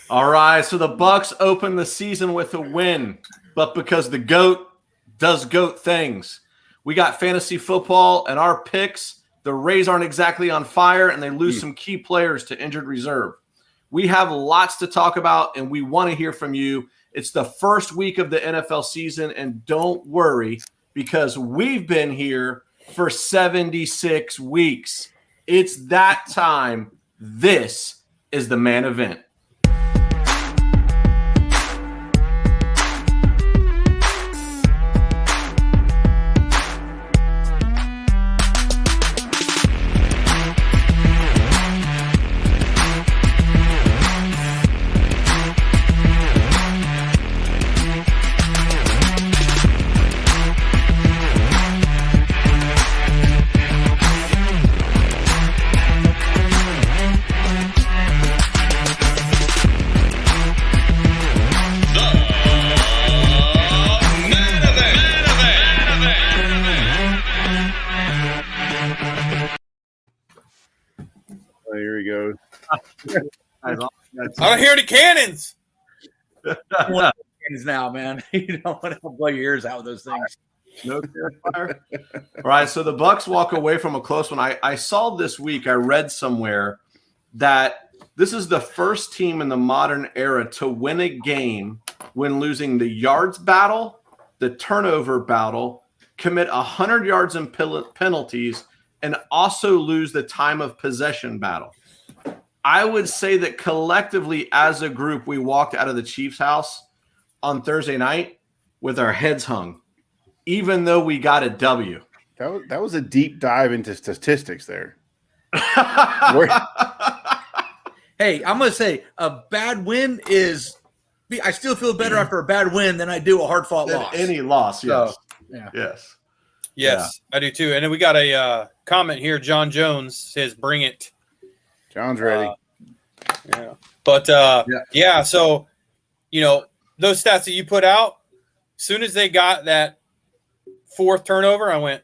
All right, so the Bucs open the season with a win, but because the GOAT does GOAT things. We got fantasy football and our picks. The Rays aren't exactly on fire, and they lose some key players to injured reserve. We have lots to talk about, and we want to hear from you. It's the first week of the NFL season, and don't worry, because we've been here for 76 weeks. It's that time. This is the main event. Here he goes. I don't hear the cannons. Cannons now, man. You don't want to blow your ears out with those things. No fire. All right, so the Bucs walk away from a close one. I saw this week, I read somewhere that this is the first team in the modern era to win a game when losing the yards battle, the turnover battle, commit 100 yards in penalties, and also lose the time of possession battle. I would say that collectively as a group, we walked out of the Chiefs' house on Thursday night with our heads hung, even though we got a W. That was a deep dive into statistics there. Hey, I'm going to say a bad win is – I still feel better after a bad win than I do a hard-fought loss. Any loss, yes. So, yeah. Yes. Yes, yeah. I do too. And then we got a comment here. John Jones says, bring it. John's ready. Yeah. But, yeah, so, you know, those stats that you put out, as soon as they got that fourth turnover, I went,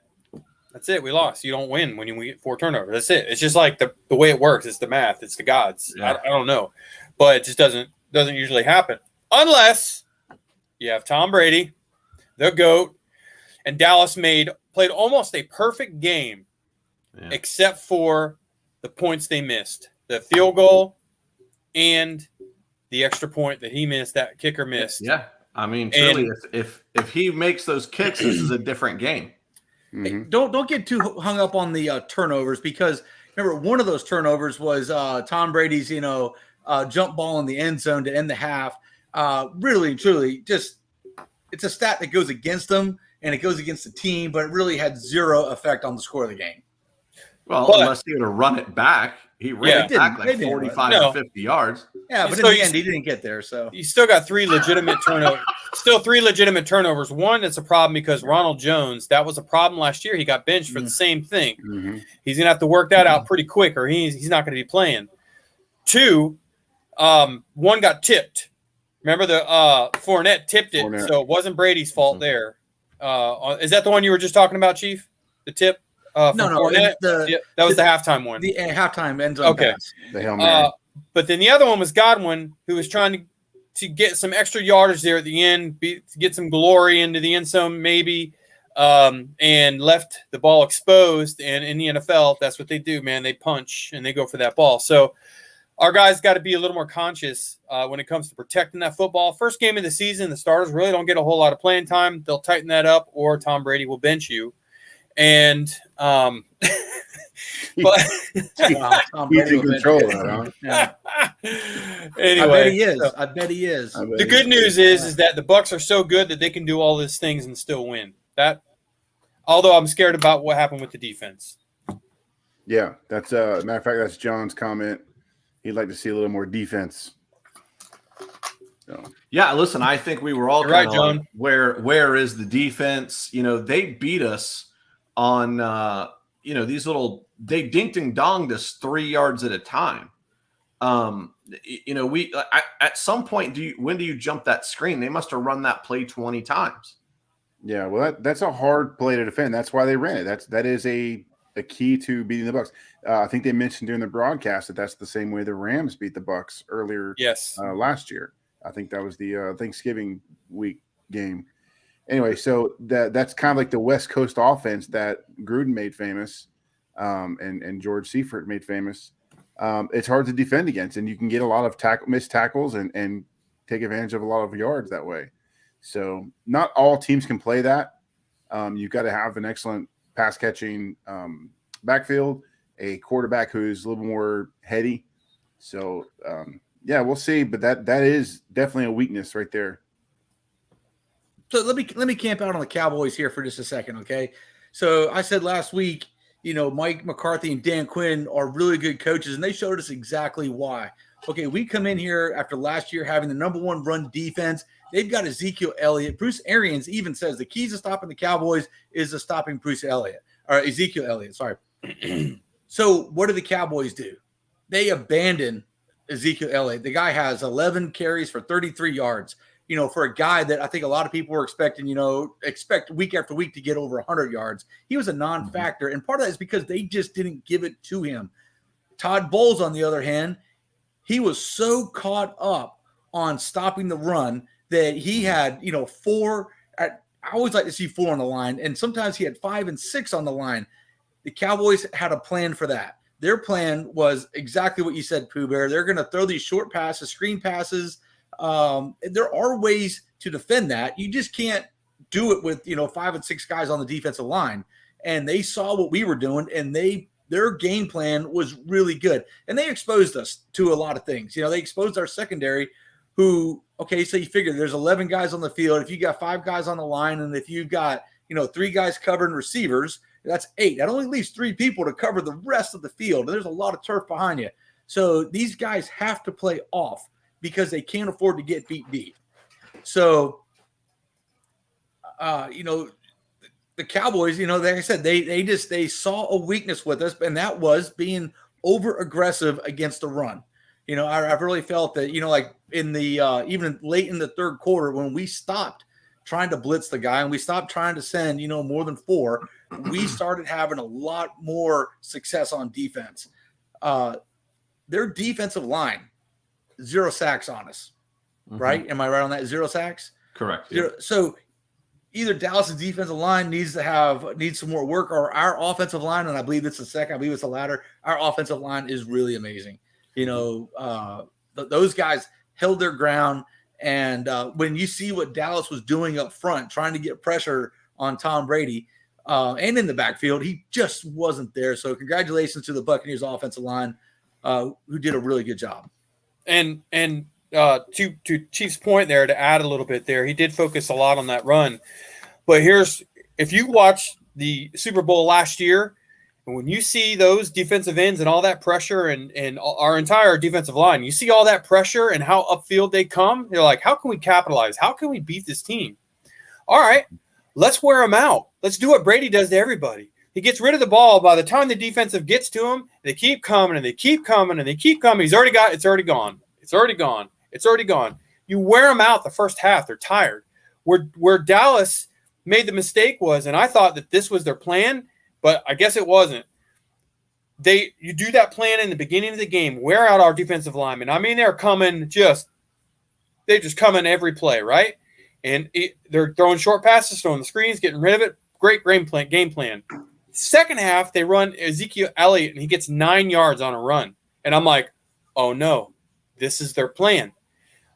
that's it. We lost. You don't win when you get 4 turnovers. That's it. It's just like the way it works. It's the math. It's the gods. Yeah. I don't know. But it just doesn't usually happen. Unless you have Tom Brady, the GOAT, and Dallas played almost a perfect game, except for the points they missed. The field goal and the extra point that he missed, that kicker missed. Yeah. I mean, truly, if he makes those kicks, this is a different game. Mm-hmm. Hey, don't get too hung up on the turnovers, because remember, one of those turnovers was Tom Brady's, jump ball in the end zone to end the half. Really, truly, just it's a stat that goes against them and it goes against the team, but it really had zero effect on the score of the game. Well, unless he would have run it back. He ran it back like 45 to 50 yards. Yeah, but in the end, he didn't get there. So you still got 3 legitimate turnovers. Still 3 legitimate turnovers. One, it's a problem because Ronald Jones, that was a problem last year. He got benched for the same thing. Mm-hmm. He's going to have to work that out pretty quick, or he's not going to be playing. 2, one got tipped. Remember the Fournette tipped it, so it wasn't Brady's fault there. Is that the one you were just talking about, Chief? The tip? No, that was the halftime one. The halftime end zone pass. The Hail Mary. But then the other one was Godwin, who was trying to get some extra yardage there at the end, to get some glory into the end zone maybe, and left the ball exposed. And in the NFL, that's what they do, man. They punch and they go for that ball. So our guys got to be a little more conscious when it comes to protecting that football. First game of the season, the starters really don't get a whole lot of playing time. They'll tighten that up, or Tom Brady will bench you. And but he's in control of that, huh? Anyway, I bet he is. The good news is that the Bucs are so good that they can do all these things and still win. Although I'm scared about what happened with the defense. Yeah, that's matter of fact, that's John's comment. He'd like to see a little more defense. So. Yeah, listen, I think we were all right, John. Like, where is the defense? They beat us on these little, they dinked and donged us 3 yards at a time. We at some point, when do you jump that screen? They must have run that play 20 times. Yeah, well, that's a hard play to defend. That's why they ran it. That is a a key to beating the Bucks. I think they mentioned during the broadcast that that's the same way the Rams beat the Bucks earlier last year. I think that was the Thanksgiving week game. Anyway, so that's kind of like the West Coast offense that Gruden made famous, and George Seifert made famous. It's hard to defend against, and you can get a lot of missed tackles and take advantage of a lot of yards that way. So not all teams can play that. You've got to have an excellent pass catching backfield, a quarterback who's a little more heady. So we'll see. But that is definitely a weakness right there. So let me camp out on the Cowboys here for just a second, okay? So I said last week, Mike McCarthy and Dan Quinn are really good coaches, and they showed us exactly why. Okay, we come in here after last year having the number one run defense. They've got Ezekiel Elliott. Bruce Arians even says the keys to stopping the Cowboys is stopping Ezekiel Elliott. Sorry. So what do the Cowboys do? They abandon Ezekiel Elliott. The guy has 11 carries for 33 yards. For a guy that I think a lot of people were expecting, expect week after week to get over 100 yards. He was a non-factor, and part of that is because they just didn't give it to him. Todd Bowles, on the other hand, he was so caught up on stopping the run that he had, 4. I always like to see 4 on the line, and sometimes he had 5 and 6 on the line. The Cowboys had a plan for that. Their plan was exactly what you said, Pooh Bear. They're going to throw these short passes, screen passes. There are ways to defend that. You just can't do it with 5 and 6 guys on the defensive line. And they saw what we were doing, and their game plan was really good. And they exposed us to a lot of things. They exposed our secondary, who, okay, so you figure there's 11 guys on the field. If you got 5 guys on the line, and if you've got 3 guys covering receivers, that's 8. That only leaves 3 people to cover the rest of the field. There's a lot of turf behind you. So these guys have to play off, because they can't afford to get beat deep. So, the Cowboys, like I said, they saw a weakness with us, and that was being over aggressive against the run. I've really felt that, like in the even late in the third quarter, when we stopped trying to blitz the guy and we stopped trying to send more than 4, we started having a lot more success on defense. Their defensive line, 0 sacks on us, right? Am I right on that? 0 sacks? Correct. Yeah. So either Dallas's defensive line needs some more work, or our offensive line, and I believe it's the second, I believe it's the latter. Our offensive line is really amazing. Those guys held their ground, and when you see what Dallas was doing up front, trying to get pressure on Tom Brady, and in the backfield, he just wasn't there. So congratulations to the Buccaneers offensive line, who did a really good job. And to Chief's point there, to add a little bit there, he did focus a lot on that run. But if you watch the Super Bowl last year, and when you see those defensive ends and all that pressure and our entire defensive line, you see all that pressure and how upfield they come, you're like, how can we capitalize? How can we beat this team? All right, let's wear them out. Let's do what Brady does to everybody. He gets rid of the ball. By the time the defensive gets to him, they keep coming and they keep coming and they keep coming. It's already gone. It's already gone. You wear them out the first half. They're tired. Where Dallas made the mistake was, and I thought that this was their plan, but I guess it wasn't. You do that plan in the beginning of the game, wear out our defensive linemen. I mean, they're just coming every play, right? And they're throwing short passes, throwing the screens, getting rid of it. Great game plan. Second half, they run Ezekiel Elliott, and he gets 9 yards on a run. And I'm like, oh, no, this is their plan.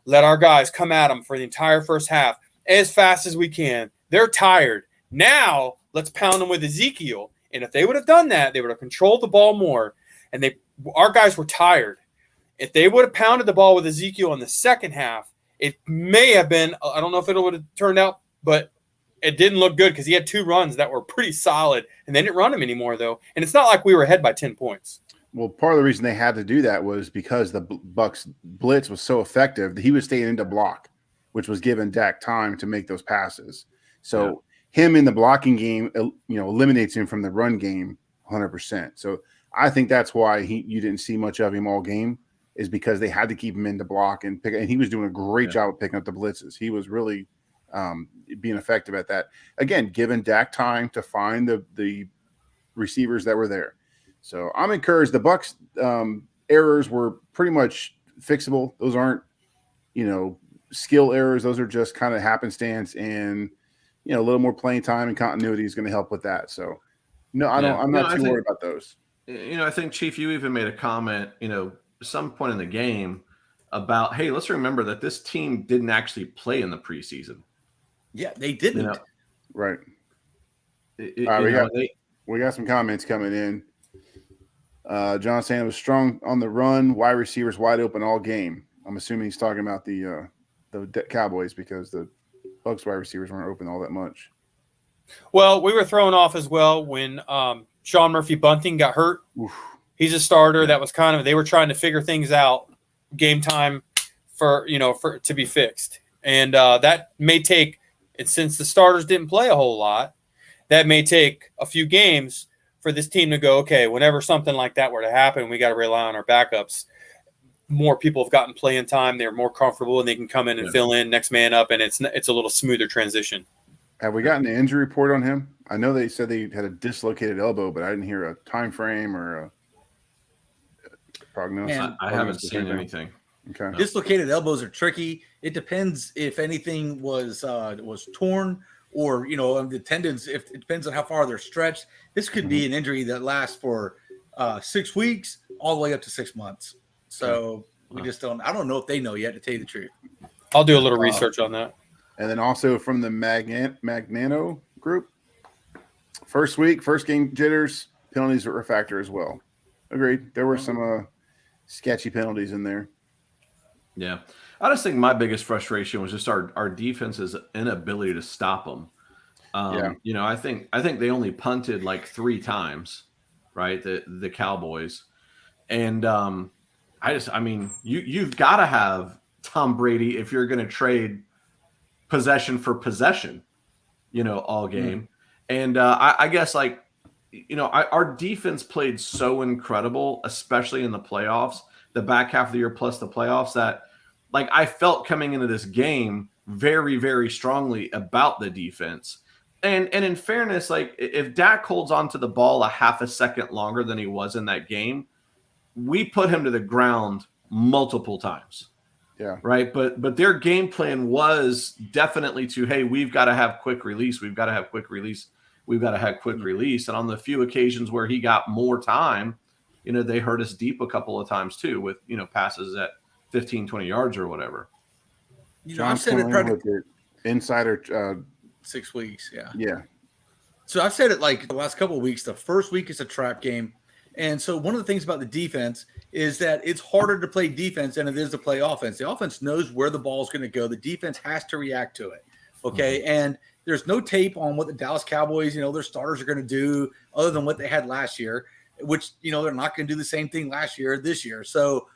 Let our guys come at them for the entire first half as fast as we can. They're tired. Now, let's pound them with Ezekiel. And if they would have done that, they would have controlled the ball more. And our guys were tired. If they would have pounded the ball with Ezekiel in the second half, it may have been, I don't know if it would have turned out, but it didn't look good because he had 2 runs that were pretty solid, and they didn't run him anymore, though. And it's not like we were ahead by 10 points. Well, part of the reason they had to do that was because the Bucs blitz was so effective that he was staying into block, which was giving Dak time to make those passes. So him in the blocking game, eliminates him from the run game 100%. So I think that's why you didn't see much of him all game, is because they had to keep him in the block and he was doing a great job of picking up the blitzes. He was really being effective at that. Again, giving Dak time to find the receivers that were there. So I'm encouraged. The Bucs errors were pretty much fixable. Those aren't, skill errors. Those are just kind of happenstance, and a little more playing time and continuity is going to help with that. So no, I'm not too worried about those. I think, Chief, you even made a comment, some point in the game about, hey, let's remember that this team didn't actually play in the preseason. Yeah, they didn't. Right. We got some comments coming in. John saying it was strong on the run, wide receivers wide open all game. I'm assuming he's talking about the Cowboys, because the Bucs wide receivers weren't open all that much. Well, we were thrown off as well when Sean Murphy-Bunting got hurt. Oof. He's a starter. Yeah. That was they were trying to figure things out game time for to be fixed. And that may take, and since the starters didn't play a whole lot, that may take a few games for this team to go, okay, whenever something like that were to happen, we got to rely on our backups. More people have gotten playing time. They're more comfortable, and they can come in and fill in, next man up, and it's a little smoother transition. Have we gotten an injury report on him? I know they said they had a dislocated elbow, but I didn't hear a time frame or a prognosis. Man, I haven't seen anything. Okay. No. Dislocated elbows are tricky. It depends if anything was torn, or the tendons. If it depends on how far they're stretched. This could be an injury that lasts for 6 weeks all the way up to 6 months. So we just don't. I don't know if they know yet, to tell you the truth. I'll do a little research on that. And then also from the Magnano group, first game jitters, penalties were a factor as well. Agreed. There were some sketchy penalties in there. Yeah. I just think my biggest frustration was just our defense's inability to stop them. I think they only punted like 3 times, right? The Cowboys. And you've got to have Tom Brady if you're going to trade possession for possession, all game. And I guess our defense played so incredible, especially in the playoffs, the back half of the year plus the playoffs, that I felt coming into this game very, very strongly about the defense. And in fairness, if Dak holds onto the ball a half a second longer than he was in that game, we put him to the ground multiple times. Yeah. Right. But their game plan was definitely to, hey, we've got to have quick release. We've got to have quick release. We've got to have quick release. And on the few occasions where he got more time, they hurt us deep a couple of times too, with, passes at 15, 20 yards or whatever. I've said it probably insider 6 weeks. Yeah. Yeah. So I've said it the last couple of weeks. The first week is a trap game. And so one of the things about the defense is that it's harder to play defense than it is to play offense. The offense knows where the ball is going to go. The defense has to react to it. Okay. Mm-hmm. And there's no tape on what the Dallas Cowboys, their starters are going to do other than what they had last year, which, they're not going to do the same thing this year. So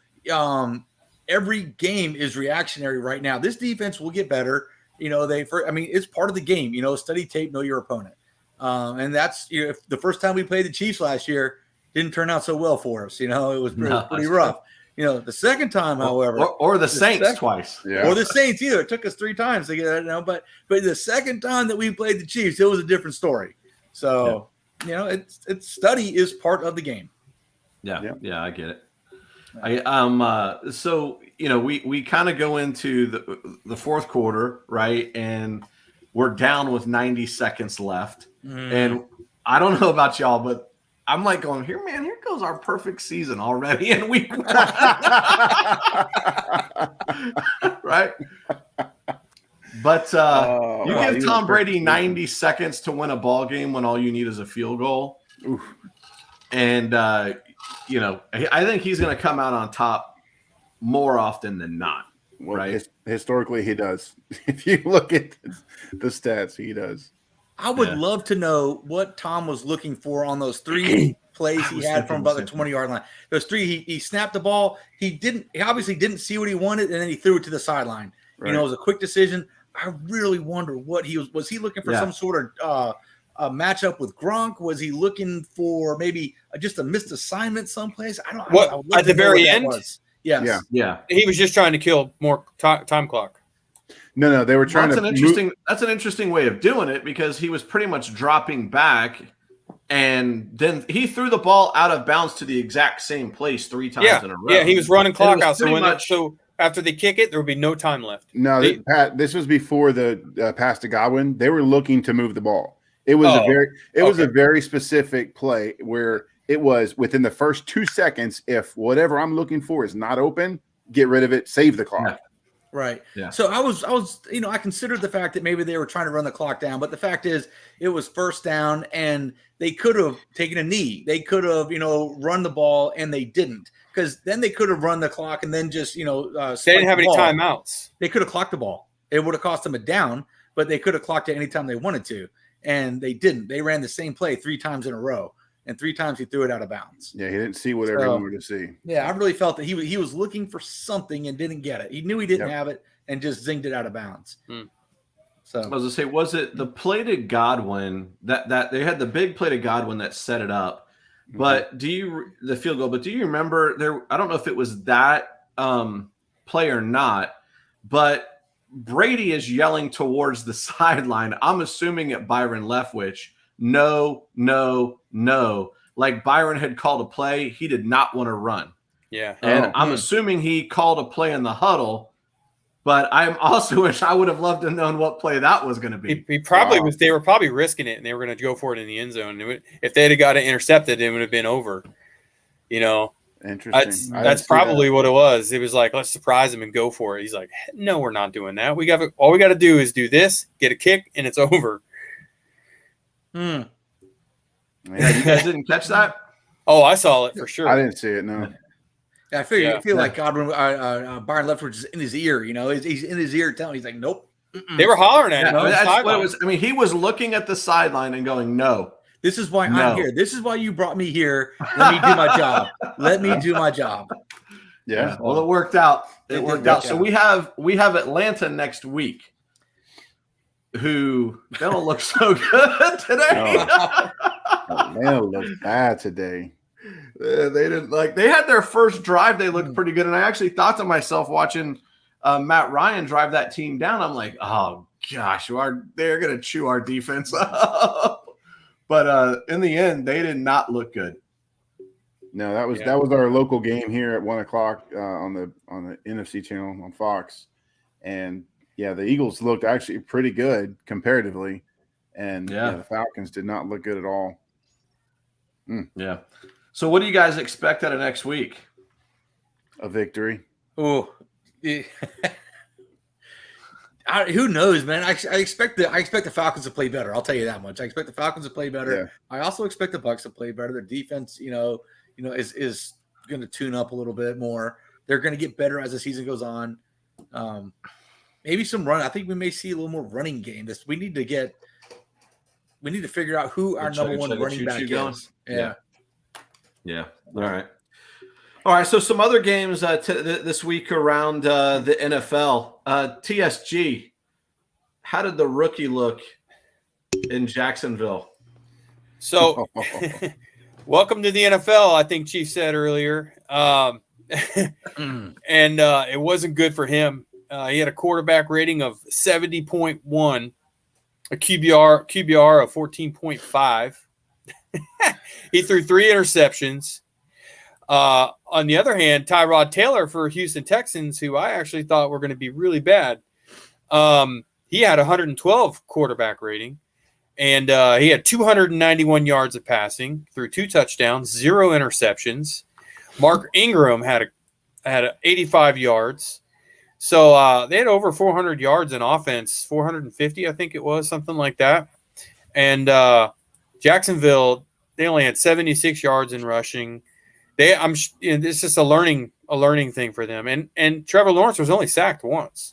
every game is reactionary right now. This defense will get better. It's part of the game, study tape, know your opponent. And that's, if the first time we played the Chiefs last year, didn't turn out so well for us. It was pretty rough. The second time, however, or the Saints twice, or the Saints either. It took us 3 times to get it. But the second time that we played the Chiefs, it was a different story. So, it's study is part of the game. Yeah, I get it. So we kind of go into the fourth quarter, right, and we're down with 90 seconds left, and I don't know about y'all, but I'm going, here goes our perfect season already. And we right. But you give Tom Brady 90 seconds to win a ball game when all you need is a field goal. Oof. And, I think he's going to come out on top more often than not. Well, right. Historically, he does. If you look at the stats, he does. I would love to know what Tom was looking for on those 3 plays he had from about the 20-yard line. Those 3, he snapped the ball. He obviously didn't see what he wanted, and then he threw it to the sideline. Right. It was a quick decision. I really wonder what he was he looking for some sort of a matchup with Gronk? Was he looking for maybe just a missed assignment someplace? I don't know. At the very end? Yes. Yeah. He was just trying to kill more time clock. No, they were trying That's an interesting way of doing it, because he was pretty much dropping back and then he threw the ball out of bounds to the exact same place 3 times in a row. Yeah, he was running clock out. So after they kick it, there would be no time left. No, Pat, this was before the pass to Godwin. They were looking to move the ball. It was a very specific play where it was within the first 2 seconds. If whatever I'm looking for is not open, get rid of it, save the clock. Yeah. Right. Yeah. So I was, I considered the fact that maybe they were trying to run the clock down, but the fact is it was first down and they could have taken a knee. They could have, run the ball and they didn't, because then they could have run the clock and then just, they didn't have any timeouts. They could have clocked the ball. It would have cost them a down, but they could have clocked it anytime they wanted to. And they didn't. They ran the same play 3 times in a row. And 3 times he threw it out of bounds. Yeah, he didn't see what everyone wanted to see. Yeah, I really felt that he was looking for something and didn't get it. He knew he didn't have it and just zinged it out of bounds. So I was gonna say, was it the play to Godwin that they had the big play to Godwin that set it up? But the field goal? But do you remember there? I don't know if it was that play or not, but Brady is yelling towards the sideline. I'm assuming at Byron Leftwich. No. Like Byron had called a play. He did not want to run. Yeah. And I'm assuming he called a play in the huddle, but I'm also wish I would have loved to have known what play that was going to be. He probably was. They were probably risking it and they were going to go for it in the end zone. If they'd have got it intercepted, it would have been over. Interesting. That's probably what it was. It was like, let's surprise him and go for it. He's like, no, we're not doing that. All we got to do is do this, get a kick, and it's over. Yeah, you guys didn't catch that? Oh, I saw it for sure. I didn't see it. No. Yeah, I feel like Godwin, Byron Leftwich is in his ear. He's in his ear telling. He's like, nope. They were hollering at him. That's what it was. I mean, he was looking at the sideline and going, "No, this is why I'm here. This is why you brought me here. Let me do my job. Let me do my job." Yeah. Well, it worked out. It worked out. So we have Atlanta next week, who they don't look so good today. They don't look bad today. They didn't they had their first drive. They looked pretty good. And I actually thought to myself watching Matt Ryan drive that team down, I'm like, oh gosh, they're going to chew our defense up. But in the end, they did not look good. No, that was our local game here at 1:00 on the NFC channel on Fox. And yeah, the Eagles looked actually pretty good comparatively. And the Falcons did not look good at all. Yeah. So what do you guys expect out of next week? A victory. Oh, yeah. Who knows, man? I expect the Falcons to play better. I'll tell you that much. I expect the Falcons to play better. Yeah. I also expect the Bucs to play better. Their defense, is going to tune up a little bit more. They're going to get better as the season goes on. Maybe some run. I think we may see a little more running game. We need to figure out who our number one running back is. Yeah. Yeah. All right. So some other games this week around the NFL. TSG, how did the rookie look in Jacksonville? So, welcome to the NFL, I think Chief said earlier. And it wasn't good for him. He had a quarterback rating of 70.1, a QBR of 14.5. He threw 3 interceptions. On the other hand, Tyrod Taylor for Houston Texans, who I actually thought were going to be really bad, he had 112 quarterback rating, and he had 291 yards of passing, threw 2 touchdowns, 0 interceptions. Mark Ingram had 85 yards. So they had over 400 yards in offense, 450, I think it was, something like that. And Jacksonville, they only had 76 yards in rushing. It's just a learning thing for them. And Trevor Lawrence was only sacked once,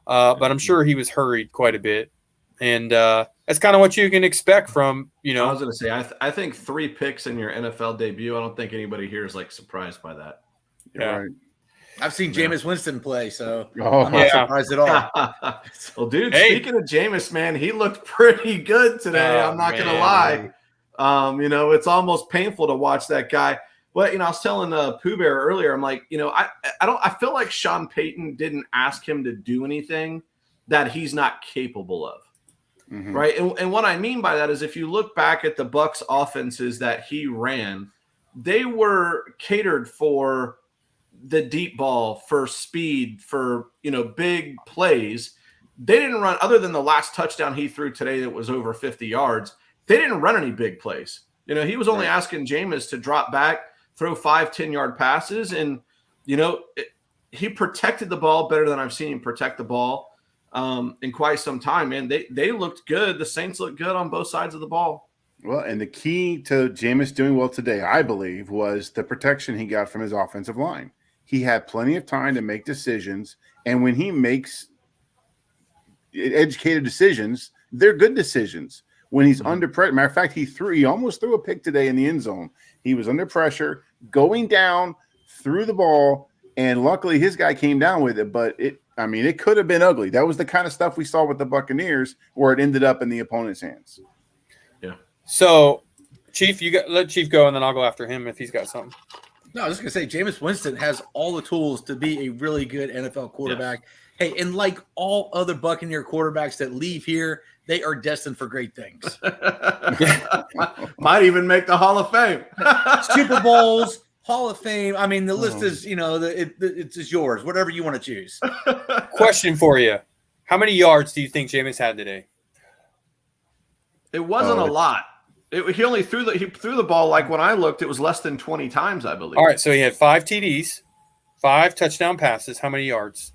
but I'm sure he was hurried quite a bit. And that's kind of what you can expect from, I was going to say, I think 3 picks in your NFL debut. I don't think anybody here is surprised by that. Yeah. Right. I've seen Jameis Winston play, so I'm not surprised at all. Well, dude, speaking of Jameis, man, he looked pretty good today. I'm not going to lie. It's almost painful to watch that guy. But, I was telling Pooh Bear earlier, I'm like, I feel like Sean Payton didn't ask him to do anything that he's not capable of. right? And what I mean by that is if you look back at the Bucs offenses that he ran, they were catered for the deep ball, for speed, for big plays. They didn't run, other than the last touchdown he threw today that was over 50 yards. They didn't run any big plays. He was only asking Jameis to drop back, throw 5-10-yard passes, and he protected the ball better than I've seen him protect the ball in quite some time. Man, they looked good. The Saints looked good on both sides of the ball. Well, and the key to Jameis doing well today, I believe, was the protection he got from his offensive line. He had plenty of time to make decisions, and when he makes educated decisions, they're good decisions. When he's under pressure, matter of fact, he almost threw a pick today in the end zone. He was under pressure, going down, threw the ball, and luckily his guy came down with it. But it could have been ugly. That was the kind of stuff we saw with the Buccaneers, where it ended up in the opponent's hands. Yeah. So, Chief, let Chief go, and then I'll go after him if he's got something. No, I was just going to say, Jameis Winston has all the tools to be a really good NFL quarterback. Yes. Hey, and like all other Buccaneer quarterbacks that leave here, they are destined for great things. Might even make the Hall of Fame. Super Bowls, Hall of Fame. I mean, the list is, it's yours, whatever you want to choose. Question for you. How many yards do you think Jameis had today? It wasn't a lot. He only threw the ball, like when I looked, it was less than 20 times, I believe. All right, so he had 5 TDs, 5 touchdown passes. How many yards?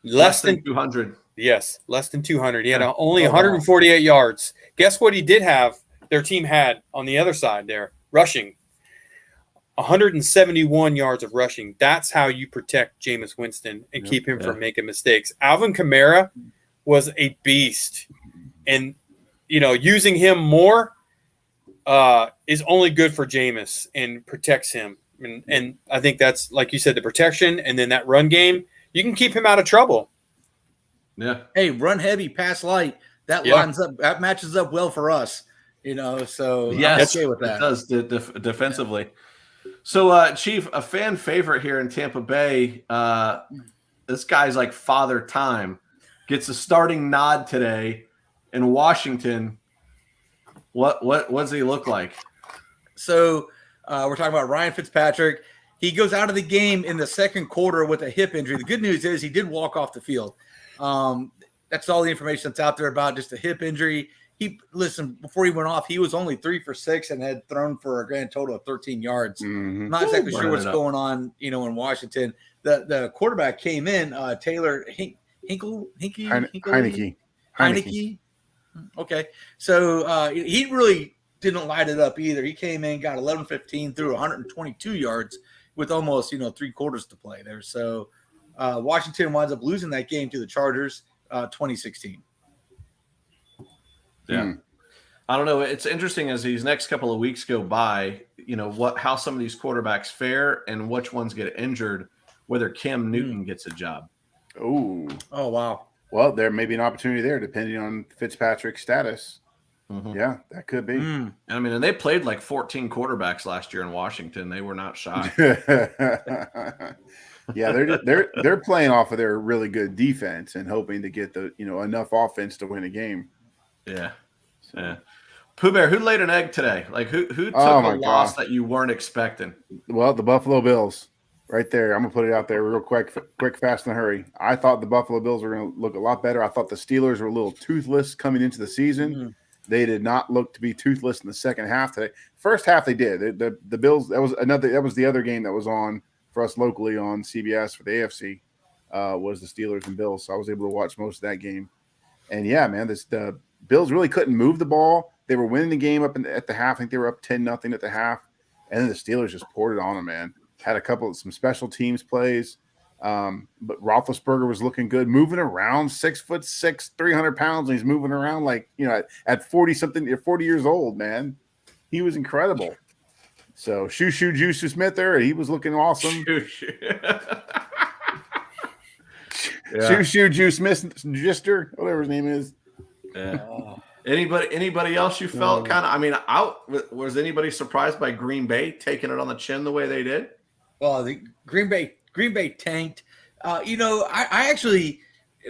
Less than 200. Yes, less than 200. He had only 148 yards. Guess what he did have, their team had on the other side there, rushing. 171 yards of rushing. That's how you protect Jameis Winston and keep him from making mistakes. Alvin Kamara was a beast. And using him more is only good for Jameis and protects him. And I think that's, like you said, the protection and then that run game, you can keep him out of trouble. Yeah. Hey, run heavy, pass light. That lines up. That matches up well for us. So yes, I'm okay with that. It does defensively. So, Chief, a fan favorite here in Tampa Bay, this guy's like Father Time, gets a starting nod today in Washington. What does he look like? So we're talking about Ryan Fitzpatrick. He goes out of the game in the second quarter with a hip injury. The good news is he did walk off the field. That's all the information that's out there about just a hip injury. Before he went off, he was only 3 for 6 and had thrown for a grand total of 13 yards. Mm-hmm. Not exactly sure what's going on, in Washington. The quarterback came in, Taylor Heineke. Okay. So he really didn't light it up either. He came in, got 11-15, threw 122 yards with almost, 3 quarters to play there. So Washington winds up losing that game to the Chargers 2016. Yeah. I don't know. It's interesting as these next couple of weeks go by, how some of these quarterbacks fare and which ones get injured, whether Cam Newton gets a job. Oh, wow. Well, there may be an opportunity there depending on Fitzpatrick's status. Mm-hmm. Yeah, that could be. And they played like 14 quarterbacks last year in Washington. They were not shy. Yeah, they're playing off of their really good defense and hoping to get the enough offense to win a game. Yeah. Yeah. Pooh Bear, who laid an egg today? Like who took a loss that you weren't expecting? Well, the Buffalo Bills. Right there. I'm going to put it out there real quick, fast, and hurry. I thought the Buffalo Bills were going to look a lot better. I thought the Steelers were a little toothless coming into the season. Mm-hmm. They did not look to be toothless in the second half today. First half they did. The Bills, that was the other game that was on for us locally on CBS for the AFC, was the Steelers and Bills. So I was able to watch most of that game. And yeah, man, the Bills really couldn't move the ball. They were winning the game at the half. I think they were up 10-0 at the half. And then the Steelers just poured it on them, man. Had some special teams plays. But Roethlisberger was looking good, moving around, 6'6", 300 pounds. And he's moving around like, at 40 years old, man. He was incredible. So Juice Smith there, he was looking awesome. Juice Smith, Gister, whatever his name is. Yeah. Anybody else you felt kind of? Was anybody surprised by Green Bay taking it on the chin the way they did? Well, the Green Bay tanked. I actually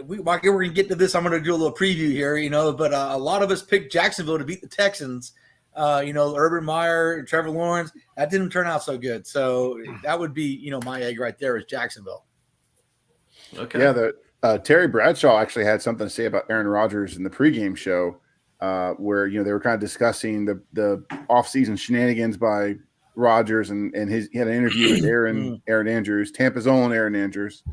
we're going to get to this. I'm going to do a little preview here, but a lot of us picked Jacksonville to beat the Texans. Urban Meyer and Trevor Lawrence, that didn't turn out so good. So that would be, my egg right there is Jacksonville. Okay. Yeah, Terry Bradshaw actually had something to say about Aaron Rodgers in the pregame show, where they were kind of discussing the offseason shenanigans by Rodgers, and he had an interview with Aaron Andrews, Tampa's own Aaron Andrews.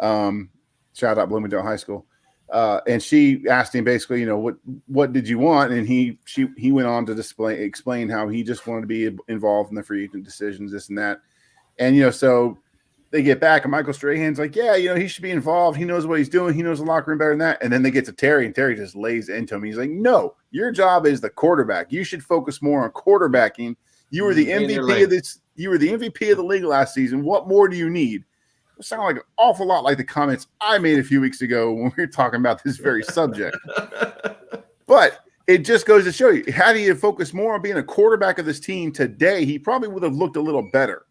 Shout out Bloomingdale High School. And she asked him basically, what did you want? And he went on to explain how he just wanted to be involved in the free agent decisions, this and that. And, so they get back and Michael Strahan's like, yeah, he should be involved. He knows what he's doing. He knows the locker room better than that. And then they get to Terry, and Terry just lays into him. He's like, no, your job is the quarterback. You should focus more on quarterbacking. You were the MVP of this. You were the MVP of the league last season. What more do you need? It sounded like an awful lot like the comments I made a few weeks ago when we were talking about this very subject. But it just goes to show you, had he focused more on being a quarterback of this team today, he probably would have looked a little better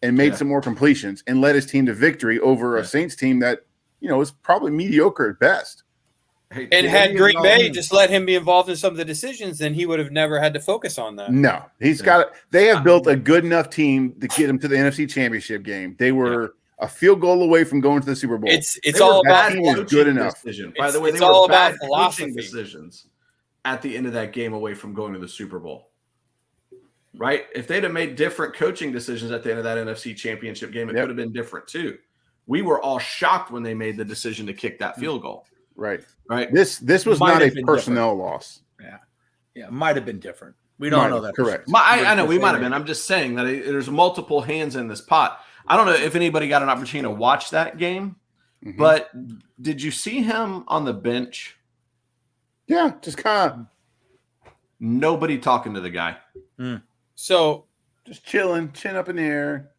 and made some more completions and led his team to victory over a Saints team that, is probably mediocre at best. And had Green Bay just let him be involved in some of the decisions, then he would have never had to focus on that. No, they have built a good enough team to get him to the NFC Championship game. They were a field goal away from going to the Super Bowl. It's all about good enough. By the way, they were bad coaching decisions at the end of that game away from going to the Super Bowl. Right? If they'd have made different coaching decisions at the end of that NFC Championship game, it could have been different too. We were all shocked when they made the decision to kick that field goal. Right. This was not a personnel loss. Yeah, it might have been different. We don't know that. Correct. I know we might have been. I'm just saying that there's multiple hands in this pot. I don't know if anybody got an opportunity to watch that game, but did you see him on the bench? Yeah, just kind of nobody talking to the guy. So just chilling, chin up in the air.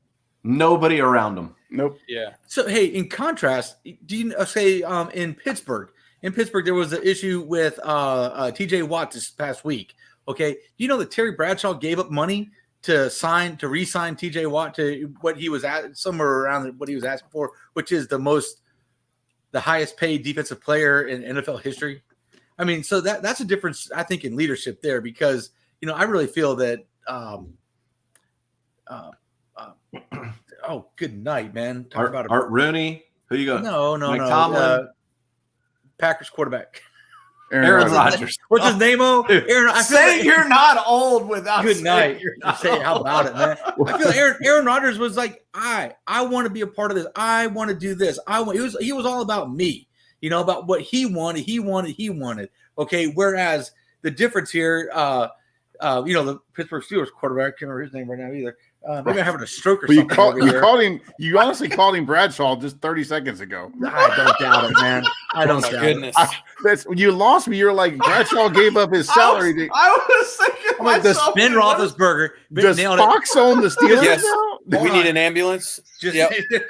Nobody around him. Nope. Yeah. So, hey, in contrast, do you say in Pittsburgh? In Pittsburgh, there was an issue with TJ Watt this past week. Okay. Do you know that Terry Bradshaw gave up money to re-sign TJ Watt to what he was at, somewhere around what he was asking for, which is the highest paid defensive player in NFL history? I mean, so that's a difference, I think, in leadership there, because, I really feel that oh, good night, man. Art Rooney. Who you got? No. Mike Tomlin. Packers quarterback. Aaron Rodgers. What's his name? Say you're not old without good night. How about it, man? I feel like Aaron Rodgers was like, I want to be a part of this. I want to do this. He was all about me, about what he wanted. Okay. Whereas the difference here, the Pittsburgh Steelers quarterback, I can't remember his name right now either. Maybe I'm having a stroke or something. You honestly called him Bradshaw just 30 seconds ago. I don't doubt it, man. I don't doubt it. When you lost me, you're like, Bradshaw gave up his salary. I was thinking myself. Ben Roethlisberger. Does Fox own the Steelers? Yes. We need an ambulance.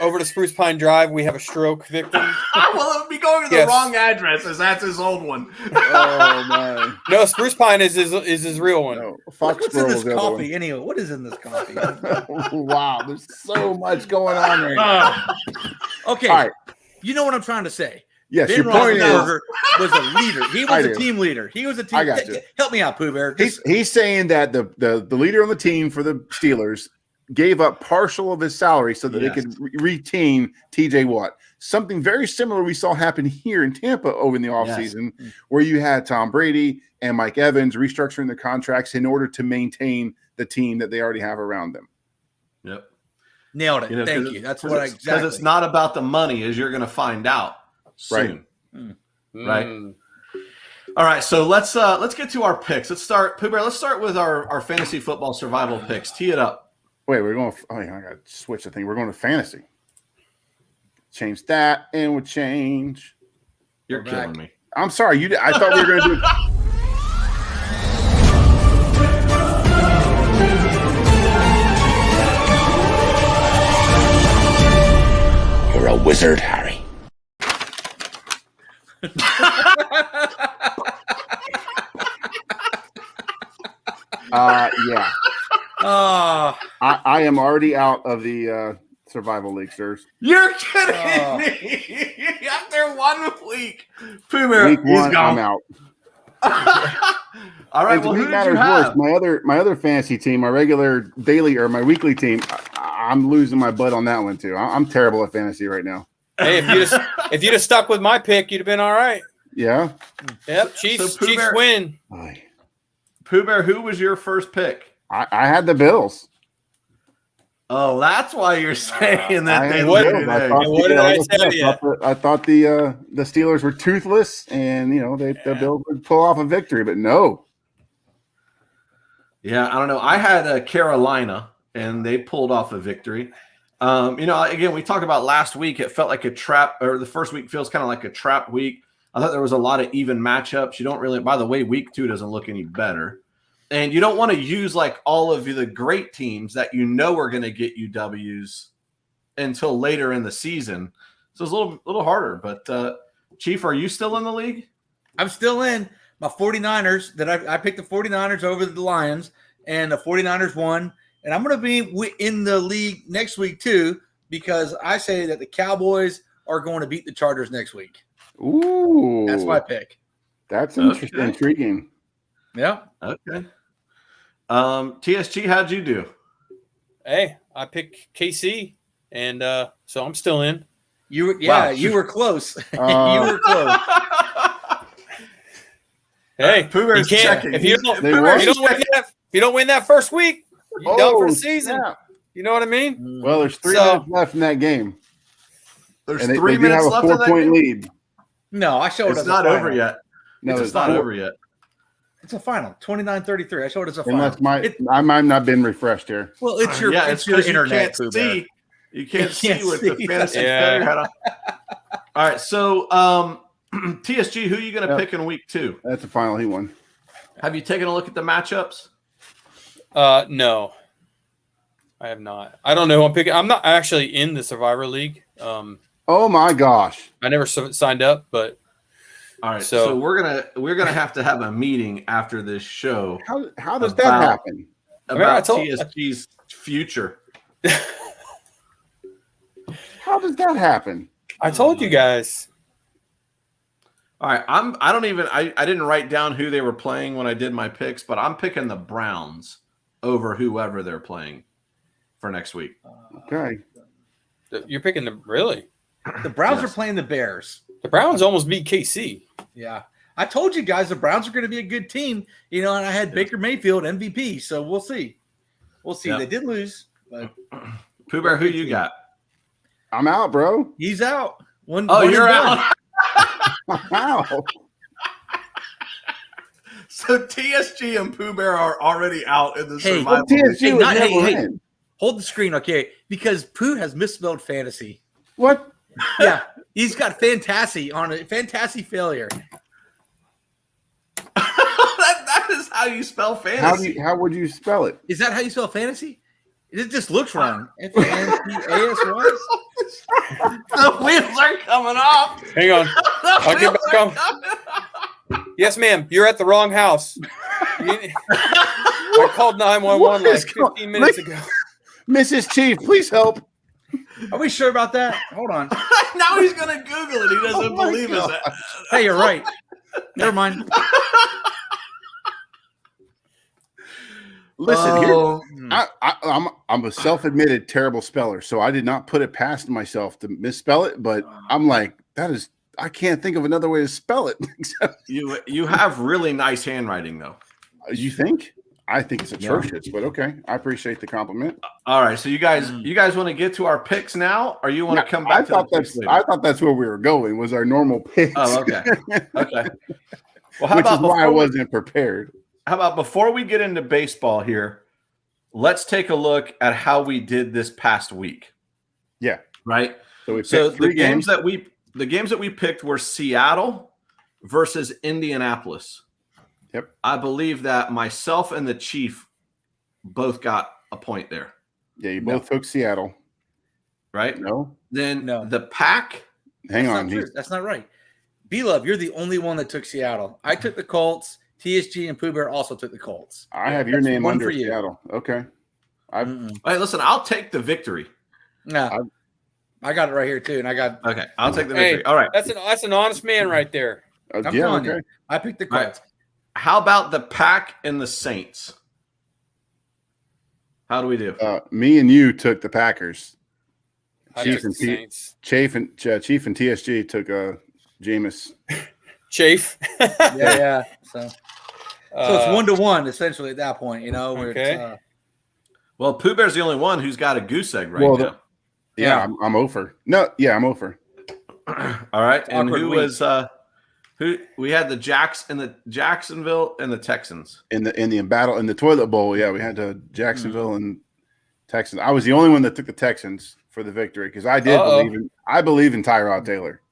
Over to Spruce Pine Drive. We have a stroke victim. Well, it would be going to the wrong address, as that's his old one. Oh, man. No, Spruce Pine is his real one. No, what's in this coffee anyway? What is in this coffee? Wow, there's so much going on right now. Okay. All right. You know what I'm trying to say. Yes, Ben Roethlisberger was a leader. He was a team leader. He was a team. I got you. Help me out, Pooh Bear. He's saying that the leader on the team for the Steelers gave up partial of his salary so that they could retain TJ Watt. Something very similar we saw happen here in Tampa over in the offseason, where you had Tom Brady and Mike Evans restructuring their contracts in order to maintain the team that they already have around them. Yep. Nailed it. Thank you. That's what exactly. Because it's not about the money, as you're going to find out soon. Right. All right. So let's get to our picks. Let's start, Pooh Bear. Let's start with our fantasy football survival picks. Tee it up. Wait, we're going. I got to switch the thing. We're going to fantasy. Change that, and we'll change. You're killing me. I'm sorry. I thought we were going to do. You're a wizard, Harry. Yeah. I am already out of the survival league, sirs. You're kidding me. After after 1 week. Pooh Bear, Week he's one, gone. I'm out. All right. And Well, to who me, did you matters have? worse. My other fantasy team, my regular daily or my weekly team, I'm losing my butt on that one too. I'm terrible at fantasy right now. Hey, if you'd have stuck with my pick, you'd have been all right. Yeah. Yep. Chiefs Pooh Bear, win. Pooh Bear, who was your first pick? I had the Bills. Oh, that's why you're saying that they what- lose today. What did I tell you? I thought the Steelers were toothless, and the Bills would pull off a victory, but no. Yeah, I don't know. I had Carolina, and they pulled off a victory. Again, we talked about last week. It felt like a trap, or the first week feels kind of like a trap week. I thought there was a lot of even matchups. You don't really, by the way, week 2 doesn't look any better. And you don't want to use like all of the great teams that you know are going to get you W's until later in the season. So it's a little harder. But Chief, are you still in the league? I'm still in. My 49ers, I picked the 49ers over the Lions, and the 49ers won. And I'm going to be in the league next week too, because I say that the Cowboys are going to beat the Chargers next week. Ooh. That's my pick. That's interesting, intriguing. Yeah. Okay. TSG, how'd you do? Hey, I picked KC, and so I'm still in. You were close. You were close. Hey, Pooh Bear's you can't checking. if you don't win that first week, you're done for the season. Snap. You know what I mean? Well, there's 3 minutes left in that game. There's And 3 they do minutes have a left in that 4-point game? lead. No, I showed It's it. not over yet. No, It's not over yet. It's a final. 29-33. I showed it as a final. Unless I might not been refreshed here. Well, it's your it's your 'cause internet. You can't see. You can't see can't what see. the fantasy Yeah. failure had on. All right, so TSG, who are you going to pick in week 2? That's the final he won. Have you taken a look at the matchups? No, I have not. I don't know who I'm picking. I'm not actually in the Survivor League. Oh my gosh! I never signed up, but all right. So we're gonna have to have a meeting after this show. How does that happen? About TSG's future. How does that happen? I told you guys. All right, I didn't write down who they were playing when I did my picks, but I'm picking the Browns over whoever they're playing for next week. Okay. You're picking the really? The Browns are playing the Bears. The Browns almost beat KC. Yeah. I told you guys the Browns are going to be a good team, and I had Baker Mayfield MVP, so we'll see. We'll see. They did lose. But Pooh Bear, who you got? I'm out, bro. He's out. You're out. Wow. So TSG and Pooh Bear are already out in the survival. Well, TSG was never in. Hold the screen, okay? Because Pooh has misspelled fantasy. What? Yeah, he's got fantasy on it. Fantasy failure. that is how you spell fantasy. How would you spell it? Is that how you spell fantasy? It just looks wrong. FANTASY. The wheels are coming off. Hang on. I'll get back on. Yes, ma'am. You're at the wrong house. I called 911 like 15 minutes ago. Mrs. Chief, please help. Are we sure about that? Hold on. Now he's going to Google it. He doesn't believe us. Hey, you're right. Never mind. Listen, I'm a self-admitted terrible speller, so I did not put it past myself to misspell it. But I'm like, I can't think of another way to spell it. You have really nice handwriting, though. You think? I think it's atrocious, but okay. I appreciate the compliment. All right, so you guys want to get to our picks now, or you want to come back? I thought that's where we were going. Was our normal picks? Oh, okay. Okay. Well, Which is why I wasn't prepared. How about before we get into baseball here, let's take a look at how we did this past week. Yeah. Right. So we picked the games that we picked were Seattle versus Indianapolis. Yep. I believe that myself and the Chief both got a point there. Yeah, you both took Seattle. Right? No. Then the Pack. Hang on. That's not right. B-Love, you're the only one that took Seattle. I took the Colts. TSG and Pooh Bear also took the Colts. I have your name under Seattle. Okay. Hey, listen, I'll take the victory. No. I got it right here too, and I got. Okay, I'll take the victory. All right, that's an honest man right there. I'm telling you, I picked the Colts. Right. How about the Pack and the Saints? How do we do? Me and you took the Packers. Chief and TSG took Jameis. Chafe. yeah. So it's 1-1 essentially at that point, you know. Where okay. Well, Pooh Bear's the only one who's got a goose egg right now. I'm over. No, yeah, I'm over. All right, and who was who? We had the Jacksonville and the Texans in the battle in the toilet bowl. Yeah, we had the Jacksonville and Texans. I was the only one that took the Texans for the victory because I believe in Tyrod Taylor.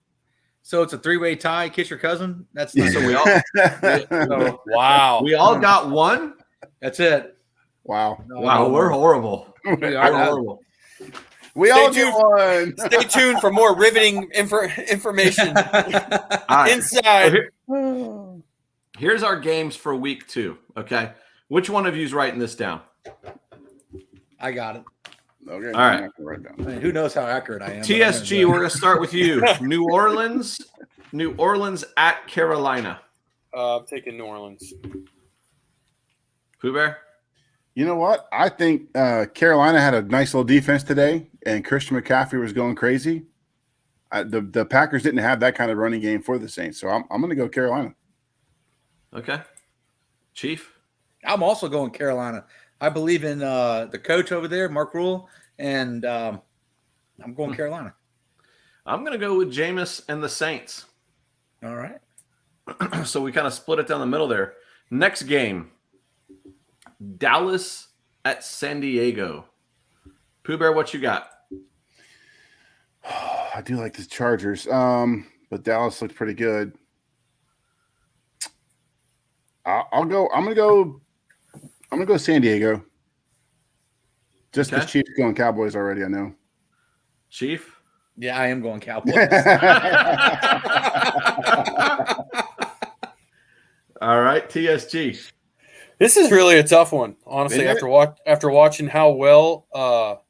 So it's a 3-way tie. Kiss your cousin. That's so we all. Wow. We all got one. That's it. Wow. Wow, we're horrible. We're horrible. We all get one. Stay tuned for more riveting information inside. So here's our games for week 2. Okay, which one of you is writing this down? I got it. Okay. All right. I mean, who knows how accurate I am? TSG, we're going to start with you. New Orleans at Carolina. I'm taking New Orleans. Pooh Bear? You know what? I think Carolina had a nice little defense today, and Christian McCaffrey was going crazy. The Packers didn't have that kind of running game for the Saints, so I'm going to go Carolina. Okay. Chief? I'm also going Carolina. I believe in the coach over there, Mark Rule, and I'm going Carolina. I'm going to go with Jameis and the Saints. All right. So we kind of split it down the middle there. Next game, Dallas at San Diego. Pooh Bear, what you got? I do like the Chargers, but Dallas looked pretty good. I'm gonna go San Diego. Just because Chief's going Cowboys already, I know. Chief? Yeah, I am going Cowboys. All right, TSG. This is really a tough one, honestly. After watching how well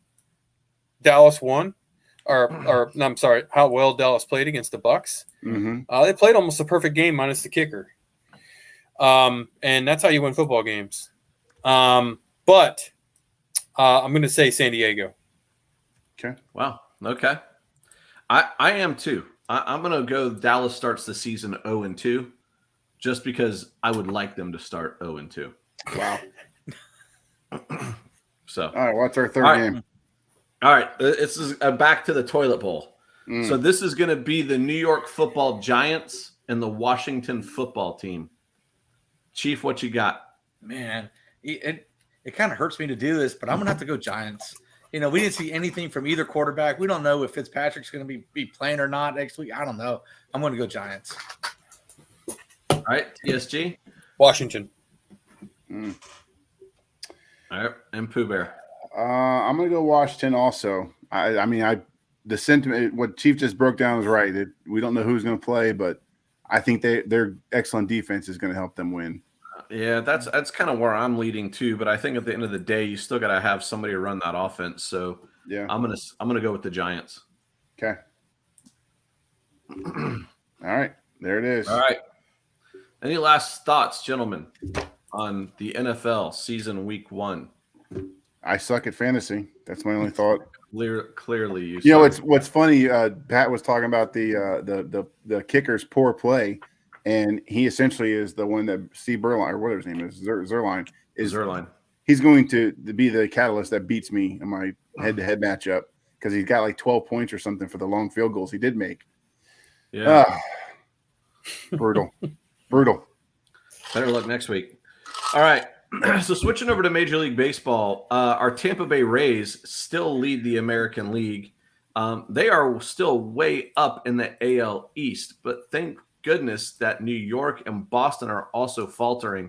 Dallas won, or no, I'm sorry, how well Dallas played against the Bucs. Mm-hmm. They played almost a perfect game minus the kicker, and that's how you win football games. But I'm going to say San Diego. Okay. Wow. Okay. I am too. I'm going to go Dallas starts the season 0-2 just because I would like them to start 0-2. Wow. So. All right. What's our third game? All right. This is back to the toilet bowl. So this is going to be the New York Football Giants and the Washington Football Team. Chief, what you got? Man, it kind of hurts me to do this, but I'm going to have to go Giants. You know, we didn't see anything from either quarterback. We don't know if Fitzpatrick's going to be playing or not next week. I don't know. I'm going to go Giants. All right, TSG? Washington. All right, and Pooh Bear? I'm going to go Washington also. I mean, the sentiment, what Chief just broke down is right. We don't know who's going to play, but I think their excellent defense is going to help them win. Yeah, that's kind of where I'm leading too. But I think at the end of the day, you still got to have somebody to run that offense. So yeah, I'm gonna go with the Giants. Okay. All right, there it is. All right. Any last thoughts, gentlemen, on the NFL season week 1? I suck at fantasy. That's my only thought. Clearly, you know what's funny. Pat was talking about the kicker's poor play. And he essentially is the one that Steve Berline, or whatever his name is, Zerline. He's going to be the catalyst that beats me in my head-to-head matchup because he's got like 12 points or something for the long field goals he did make. Yeah. Brutal. Better luck next week. All right. So switching over to Major League Baseball, our Tampa Bay Rays still lead the American League. They are still way up in the AL East, but thank goodness that New York and Boston are also faltering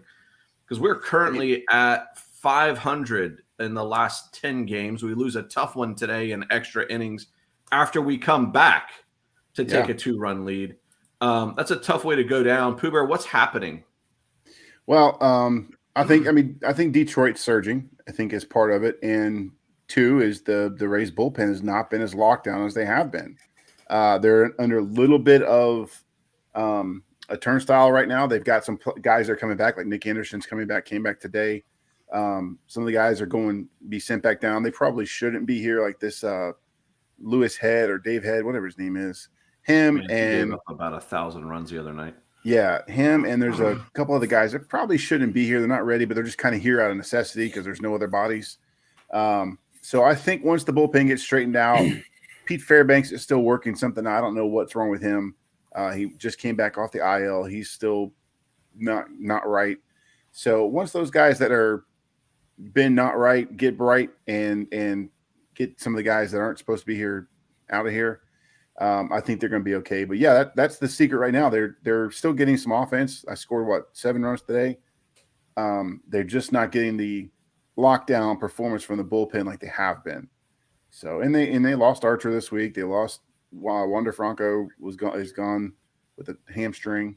because we're currently at 500 in the last 10 games. We lose a tough one today in extra innings after we come back to take a 2-run lead. That's a tough way to go down. Pooh Bear, what's happening? Well, I think Detroit's surging, I think is part of it. And Two is the Rays bullpen has not been as locked down as they have been. They're under a little bit of a turnstile right now. They've got some guys that are coming back, like Nick Anderson's came back today. Some of the guys are going to be sent back down. They probably shouldn't be here, like this Lewis Head or Dave Head, whatever his name is. Him he and gave up about 1,000 runs the other night. Yeah, him and there's a couple other guys that probably shouldn't be here. They're not ready, but they're just kind of here out of necessity because there's no other bodies. So I think once the bullpen gets straightened out, Pete Fairbanks is still working something. I don't know what's wrong with him. He just came back off the IL. He's still not right. So once those guys that are been not right get bright and get some of the guys that aren't supposed to be here out of here, I think they're going to be okay. But yeah, that's the secret right now. They're still getting some offense. I scored 7 runs today. They're just not getting the lockdown performance from the bullpen like they have been. So and they lost Archer this week. They lost Wander Franco is gone with a hamstring.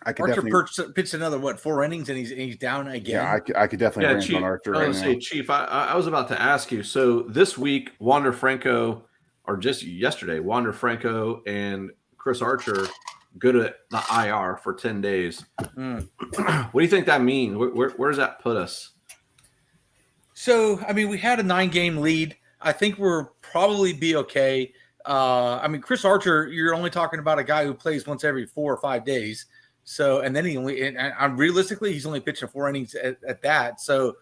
Archer pitched another 4 innings and he's down again. Yeah, I could definitely rant on Archer right now. Chief, I was about to ask you. So this week, Wander Franco, or just yesterday, Wander Franco and Chris Archer go to the IR for 10 days. What do you think that means? Where does that put us? So, I mean, we had a 9-game lead. I think we'll probably be okay. Chris Archer, you're only talking about a guy who plays once every 4 or 5 days. So, and then realistically, he's only pitching 4 innings at that. So,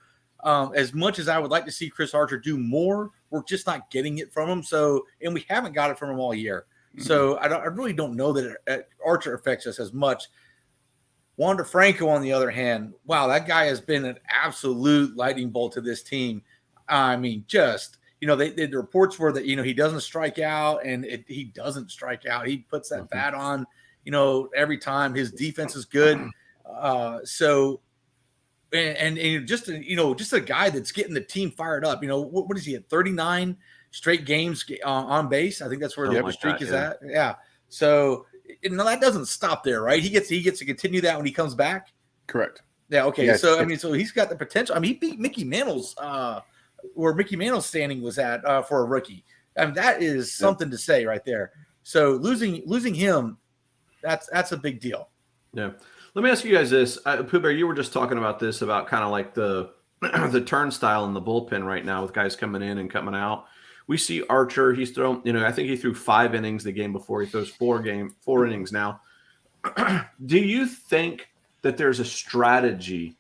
as much as I would like to see Chris Archer do more, we're just not getting it from him. So, and we haven't got it from him all year. Mm-hmm. So, I really don't know that Archer affects us as much. Wander Franco, on the other hand, wow, that guy has been an absolute lightning bolt to this team. I mean, just, the reports were that, he doesn't strike out, and he doesn't strike out. He puts that bat on, every time. His defense is good. So just a guy that's getting the team fired up. What is he at 39 straight games on base? I think that's where the streak is at. Yeah. So, that doesn't stop there, right? He gets to continue that when he comes back. Correct. Yeah. Okay. Yes. So so he's got the potential. He beat Mickey Mantle's where Mickey Mantle's standing was at for a rookie. That is something to say right there. So losing him, that's a big deal. Yeah. Let me ask you guys this, Pooh Bear. You were just talking about this about kind of like the the turnstile in the bullpen right now with guys coming in and coming out. We see Archer. He's thrown, I think he threw 5 innings the game before. He throws 4 innings now. Do you think that there's a strategy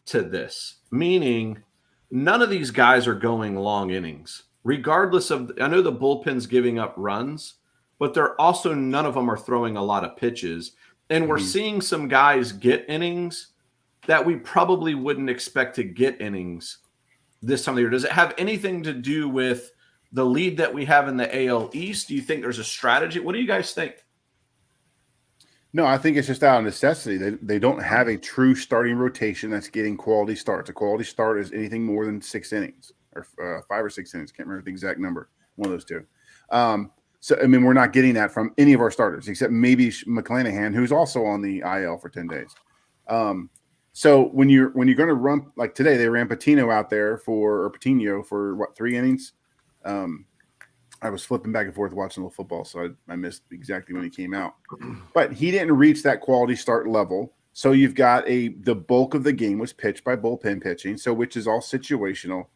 to this? Meaning, none of these guys are going long innings, regardless of. I know the bullpen's giving up runs, but they're also none of them are throwing a lot of pitches, and we're seeing some guys get innings that we probably wouldn't expect to get innings this time of the year. Does it have anything to do with the lead that we have in the AL East? Do you think there's a strategy? What do you guys think? No, I think it's just out of necessity. They don't have a true starting rotation that's getting quality starts. A quality start is anything more than 6 innings or 5 or 6 innings. Can't remember the exact number. One of those two. So, we're not getting that from any of our starters except maybe McClanahan, who's also on the IL for 10 days. So when you're going to run, like today, they ran Patino out there for 3 innings. I was flipping back and forth watching the football, so I missed exactly when he came out. But he didn't reach that quality start level. So you've got the bulk of the game was pitched by bullpen pitching, so which is all situational.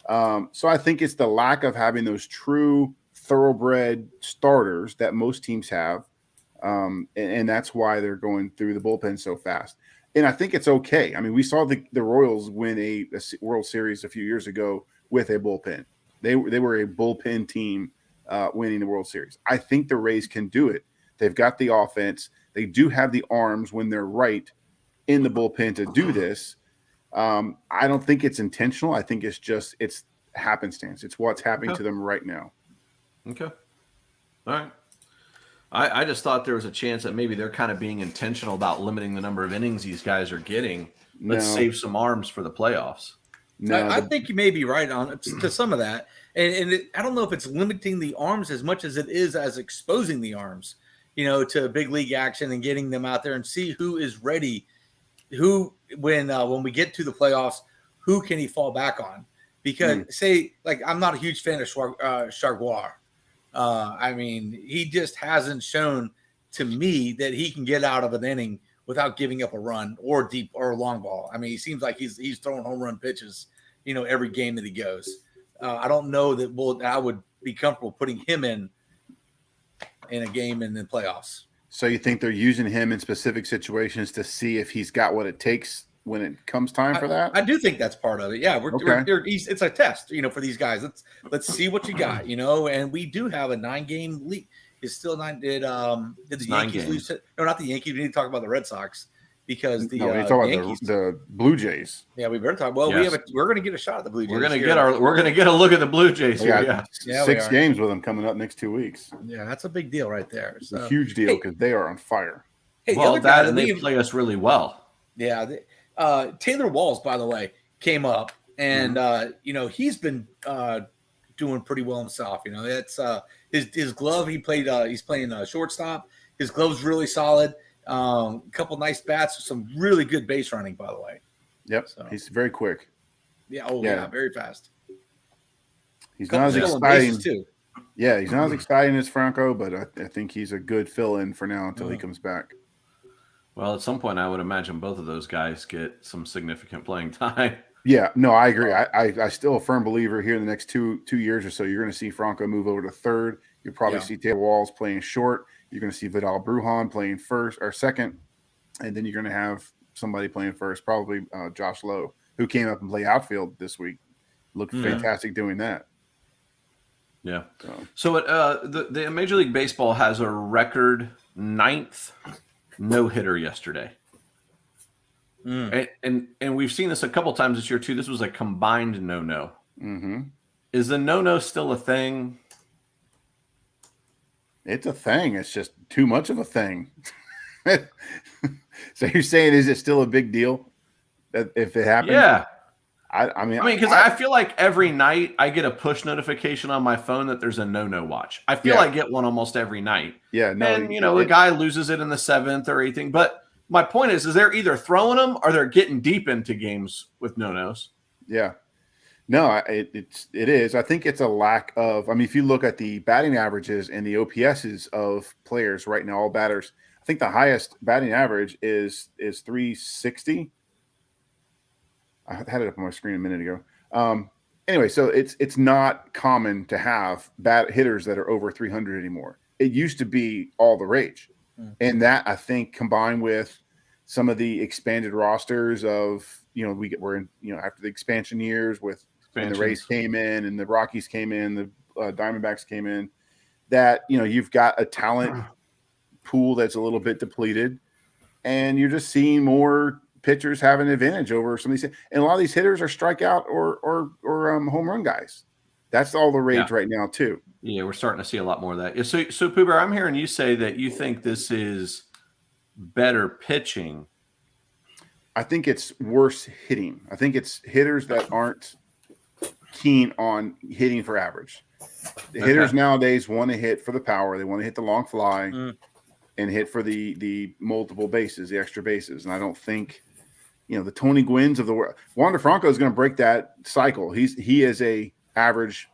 So I think it's the lack of having those true thoroughbred starters that most teams have, and that's why they're going through the bullpen so fast. And I think it's okay. We saw the Royals win a World Series a few years ago with a bullpen. They were a bullpen team winning the World Series. I think the Rays can do it. They've got the offense. They do have the arms when they're right in the bullpen to do this. I don't think it's intentional. I think it's happenstance. It's what's happening to them right now. Okay. All right. I just thought there was a chance that maybe they're kind of being intentional about limiting the number of innings these guys are getting. Let's save some arms for the playoffs. No, I think you may be right on to some of that. And I don't know if it's limiting the arms as much as it is as exposing the arms, to big league action and getting them out there and see who is ready, when we get to the playoffs, who can he fall back on? because say like I'm not a huge fan of Chargois. I mean, he just hasn't shown to me that he can get out of an inning without giving up a run or deep or a long ball. I mean, he seems like he's throwing home run pitches, every game that he goes. I don't know that I would be comfortable putting him in a game in the playoffs. So you think they're using him in specific situations to see if he's got what it takes when it comes time for that? I do think that's part of it. Yeah, it's a test, for these guys. Let's see what you got, and we do have a 9-game league. It's still 9. Did the Yankees lose? No, not the Yankees. We need to talk about the Red Sox because the Yankees, the Blue Jays. Yeah, we better talk. Well, yes. We're going to get a shot at the Blue Jays. We're going to get a look at the Blue Jays here. Yeah, 6 games with them coming up next 2 weeks. Yeah, that's a big deal right there. It's a huge deal because they are on fire. Hey, they play us really well. Yeah, Taylor Walls, by the way, came up and he's been doing pretty well himself. That's his glove. He's playing shortstop. His glove's really solid. A couple nice bats, some really good base running, by the way. Yep, so he's very quick. Yeah, yeah, very fast. He's not as exciting too. Yeah, he's not as exciting as Franco, but I think he's a good fill-in for now until he comes back. Well, at some point, I would imagine both of those guys get some significant playing time. Yeah, no, I agree. I still a firm believer here in the next two years or so, you're going to see Franco move over to third. You'll probably see Taylor Walls playing short. You're going to see Vidal Brujan playing first or second, and then you're going to have somebody playing first, probably Josh Lowe, who came up and played outfield this week. Looked fantastic doing that. Yeah. So the Major League Baseball has a record 9th no-hitter yesterday. And we've seen this a couple times this year too. This was a combined no-no. Mm-hmm. Is the no-no still a thing? It's a thing. It's just too much of a thing. So you're saying, is it still a big deal that if it happens? Yeah. I mean, because I feel like every night I get a push notification on my phone that there's a no-no watch. I feel I get one almost every night. Yeah. No. And the guy loses it in the 7th or 8th. But my point is they're either throwing them or they're getting deep into games with no-nos. Yeah. No, it is. I think it's a lack of. I mean, if you look at the batting averages and the OPSs of players right now, all batters, I think the highest batting average is 360. I had it up on my screen a minute ago. Anyway, so it's not common to have bat hitters that are over 300 anymore. It used to be all the rage, and that I think combined with some of the expanded rosters of we're in after the expansion years with. When the Rays came in and the Rockies came in, the Diamondbacks came in, that, you've got a talent pool that's a little bit depleted, and you're just seeing more pitchers have an advantage over some of these. And a lot of these hitters are strikeout or home run guys. That's all the rage right now too. Yeah, we're starting to see a lot more of that. So Pooh Bear, I'm hearing you say that you think this is better pitching. I think it's worse hitting. I think it's hitters that aren't keen on hitting for average. The hitters nowadays want to hit for the power. They want to hit the long fly and hit for the multiple bases, the extra bases. And I don't think, the Tony Gwynns of the world. Wander Franco is going to break that cycle. He is a average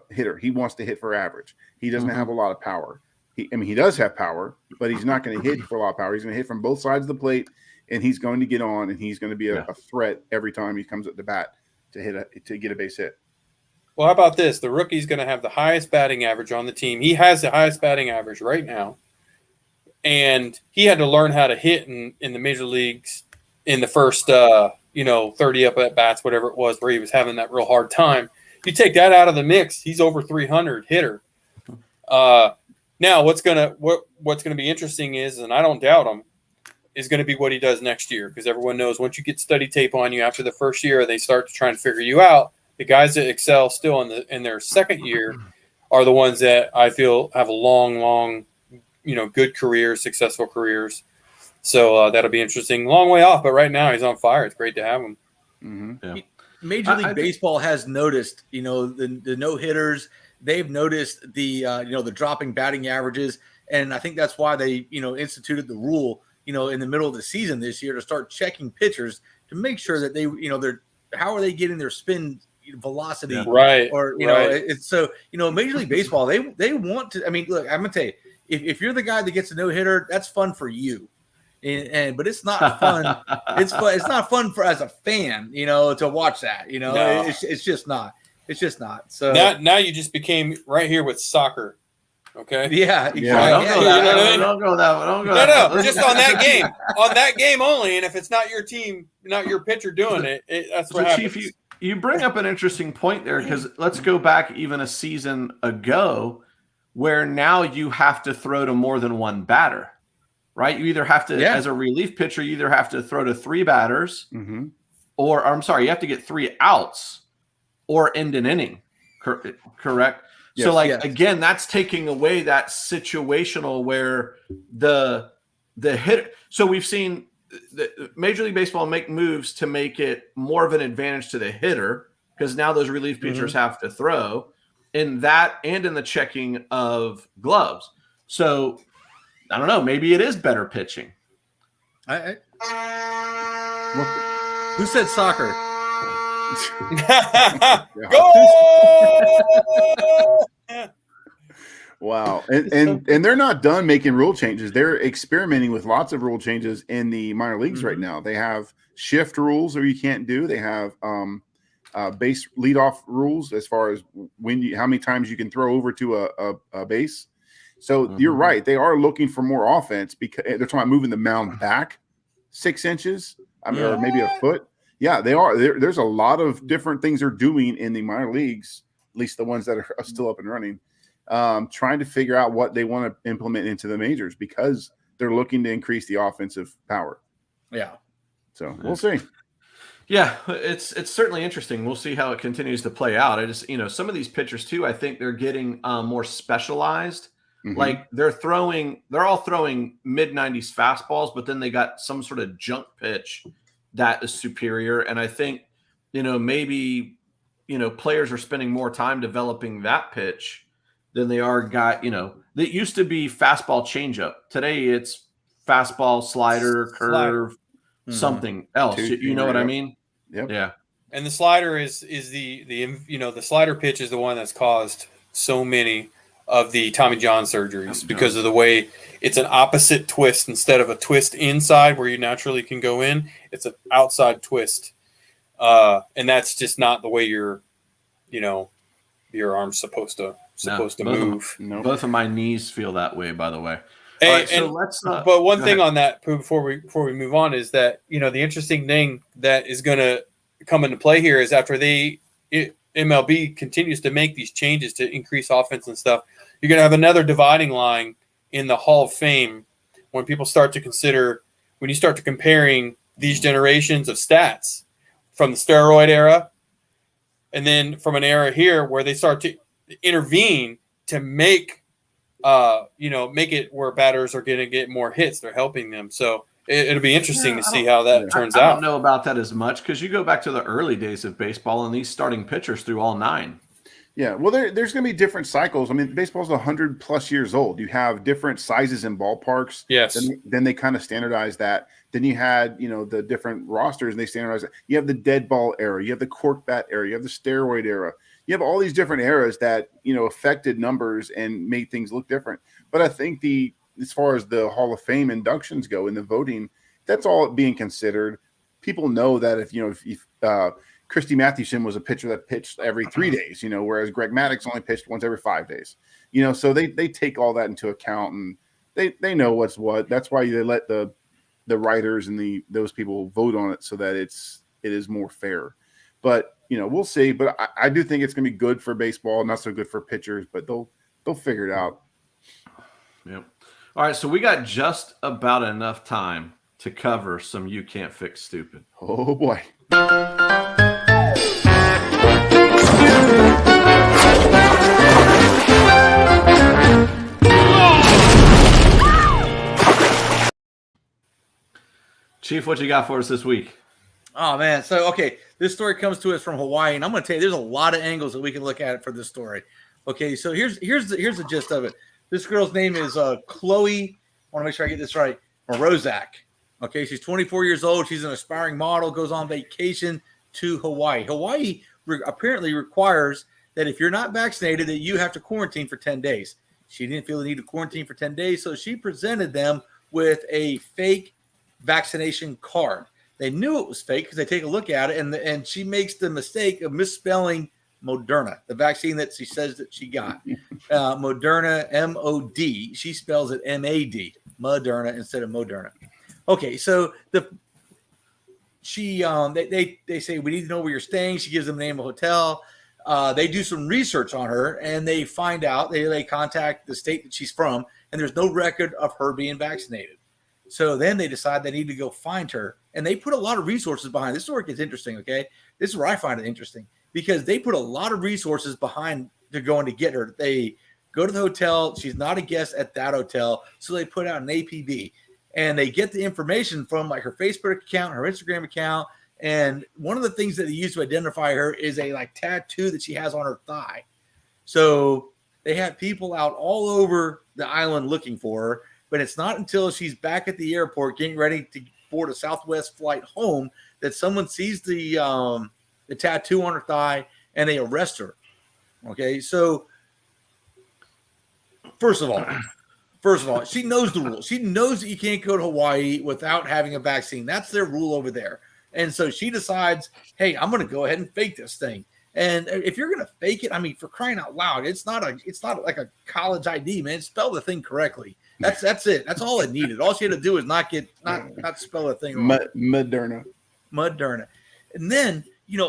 hitter. He wants to hit for average. He doesn't have a lot of power. He does have power, but he's not going to hit for a lot of power. He's going to hit from both sides of the plate, and he's going to get on, and he's going to be a threat every time he comes at the bat to get a base hit. Well, how about this? The rookie's going to have the highest batting average on the team. He has the highest batting average right now. And he had to learn how to hit in the major leagues in the first, 30 up at bats, whatever it was, where he was having that real hard time. You take that out of the mix, he's over 300 hitter. Now, what's going to be interesting is, and I don't doubt him, is going to be what he does next year, because everyone knows once you get study tape on you after the first year, they start to try and figure you out. The guys that excel still in their second year are the ones that I feel have a long, good careers, successful careers. So that'll be interesting. Long way off, but right now he's on fire. It's great to have him. Mm-hmm. Yeah. Major League Baseball has noticed, the no hitters. They've noticed the dropping batting averages, and I think that's why they instituted the rule in the middle of the season this year to start checking pitchers to make sure that they they're how are they getting their spin velocity, right? Or it's so Major League Baseball, they want to. I mean, look, I'm gonna tell you, if you're the guy that gets a no hitter, that's fun for you, but it's not fun. It's fun. It's not fun for as a fan, to watch that. No. It's just not. It's just not. So now you just became right here with soccer. Okay. Yeah. Exactly. Don't go that way. No. Just on that game only. And if it's not your team, not your pitcher doing it, that's what happens. Chief, you bring up an interesting point there, because let's go back even a season ago, where now you have to throw to more than one batter, right? You either have to, as a relief pitcher, you either have to throw to 3 batters, or I'm sorry, you have to get 3 outs or end an inning. Correct. Yes, so again, that's taking away that situational where the hit. So we've seen the Major League Baseball make moves to make it more of an advantage to the hitter, because now those relief pitchers have to throw in that and in the checking of gloves. So I don't know, maybe it is better pitching. Who said soccer? Go! Wow. And they're not done making rule changes. They're experimenting with lots of rule changes in the minor leagues right now. They have shift rules that you can't do. They have base leadoff rules as far as how many times you can throw over to a base. So you're right. They are looking for more offense, because they're talking about moving the mound back 6 inches, or maybe a foot. Yeah, they are. There's a lot of different things they're doing in the minor leagues, at least the ones that are still up and running, trying to figure out what they want to implement into the majors, because they're looking to increase the offensive power. Yeah. So we'll see. Yeah, it's certainly interesting. We'll see how it continues to play out. I just, some of these pitchers too, I think they're getting more specialized. Like they're all throwing mid-90s fastballs, but then they got some sort of junk pitch that is superior. And I think, maybe, players are spending more time developing that pitch than they are that used to be fastball changeup. Today it's fastball, slider, curve, something else. You know what I mean? Yep. Yeah. And the slider is the slider pitch is the one that's caused so many of the Tommy John surgeries, because of the way it's an opposite twist. Instead of a twist inside where you naturally can go in, it's an outside twist. And that's just not the way your arm's supposed to move. Both of my knees feel that way, by the way. Hey, right, so let's but one thing on that before we move on is that, the interesting thing that is going to come into play here is after MLB continues to make these changes to increase offense and stuff, you're going to have another dividing line in the Hall of Fame when you start to comparing these generations of stats from the steroid era, and then from an era here where they start to intervene to make it where batters are going to get more hits. They're helping them. So it'll be interesting to see how that turns out. I don't know about that as much, because you go back to the early days of baseball and these starting pitchers threw all 9. Yeah, well, there's going to be different cycles. I mean, baseball's 100+ years old. You have different sizes in ballparks. Yes. Then they kind of standardize that. Then you had, the different rosters, and they standardize it. You have the dead ball era. You have the cork bat era. You have the steroid era. You have all these different eras that, affected numbers and made things look different. But I think as far as the Hall of Fame inductions go in the voting, that's all being considered. People know that if Christy Mathewson was a pitcher that pitched every 3 days, whereas Greg Maddux only pitched once every 5 days, so they take all that into account, and they know what's what. That's why they let the writers and those people vote on it, so that it is more fair. But we'll see. But I do think it's going to be good for baseball, not so good for pitchers, but they'll figure it out. Yep. All right, so we got just about enough time to cover some You Can't Fix Stupid. Oh boy. Chief, what you got for us this week? Oh man, so okay, this story comes to us from Hawaii, and I'm going to tell you, there's a lot of angles that we can look at for this story. Okay, so here's the gist of it. This girl's name is Chloe. I want to make sure I get this right. Morozak. Okay, she's 24 years old. She's an aspiring model. Goes on vacation to Hawaii. Hawaii apparently requires that if you're not vaccinated, that you have to quarantine for 10 days. She didn't feel the need to quarantine for 10 days, so she presented them with a fake vaccination card. They knew it was fake because they take a look at it, and she makes the mistake of misspelling Moderna, the vaccine that she says that she got. Moderna, M-O-D. She spells it M-A-D, Moderna instead of Moderna. Okay, so they say, we need to know where you're staying. She gives them the name of a hotel. They do some research on her, and they find out, they contact the state that she's from, and there's no record of her being vaccinated. So then they decide they need to go find her, and they put a lot of resources behind this. Story gets interesting, okay? This is where I find it interesting, because they put a lot of resources behind to going to get her. They go to the hotel. She's not a guest at that hotel, so they put out an APB, and they get the information from like her Facebook account, her Instagram account, and one of the things that they use to identify her is a like tattoo that she has on her thigh. So they have people out all over the island looking for her, but it's not until she's back at the airport getting ready to board a Southwest flight home that someone sees the tattoo on her thigh and they arrest her. Okay, so first of all, she knows the rules. She knows that you can't go to Hawaii without having a vaccine. That's their rule over there. And so she decides, hey, I'm going to go ahead and fake this thing. And if you're going to fake it, I mean, for crying out loud, it's not like a college ID, man. Spell the thing correctly. That's it. That's all it needed. All she had to do is not spell the thing wrong. Moderna. And then,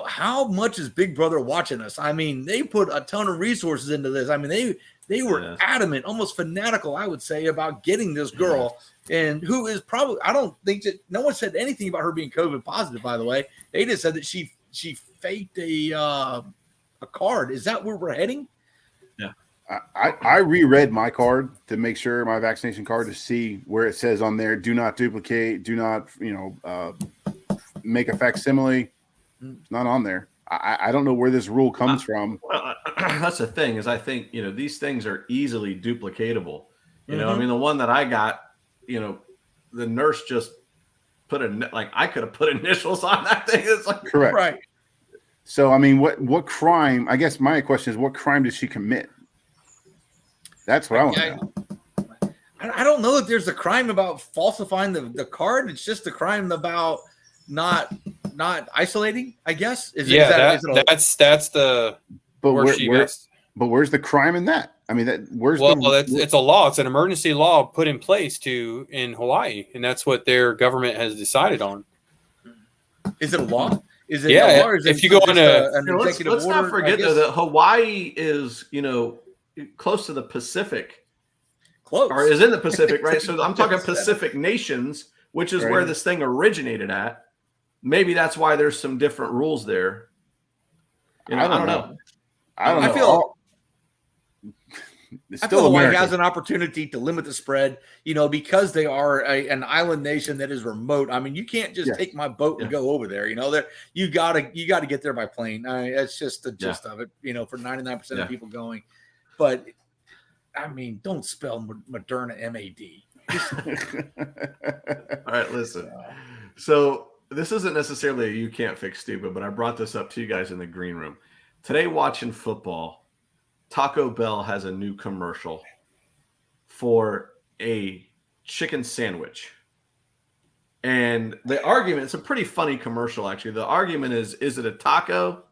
how much is Big Brother watching us? I mean, they put a ton of resources into this. I mean, they were adamant, almost fanatical, I would say, about getting this girl, and who is probably, I don't think that no one said anything about her being COVID positive, by the way. They just said that she faked a card. Is that where we're heading? Yeah. I reread my card to make sure, my vaccination card, to see where it says on there, do not duplicate, do not, make a facsimile. It's not on there. I don't know where this rule comes from. Well, that's the thing, is I think, these things are easily duplicatable. I mean, the one that I got, the nurse just put I could have put initials on that thing. It's like, correct. Right. So, I mean, what crime, I guess my question is, what crime did she commit? That's what I want to know. I don't know if there's a crime about falsifying the card. It's just a crime about not isolating, I guess. That's the. But where's the crime in that? I mean, it's a law. It's an emergency law put in place in Hawaii, and that's what their government has decided on. Is it a law? Is it a law, or is if you go on an executive order? Let's not forget though that Hawaii is close to the Pacific. Close. Or is in the Pacific, right? So I'm talking Pacific nations, which is where this thing originated at. Maybe that's why there's some different rules there. I don't know. I feel Hawaii has an opportunity to limit the spread, because they are an island nation that is remote. I mean, you can't just take my boat and go over there. You gotta get there by plane. I mean, that's just the gist of it. For 99% of people going, but I mean, don't spell Moderna M-A-D. All right, listen. So this isn't necessarily a you can't fix stupid, but I brought this up to you guys in the green room today watching football. Taco Bell has a new commercial for a chicken sandwich. And the argument, it's a pretty funny commercial, actually. The argument is it a taco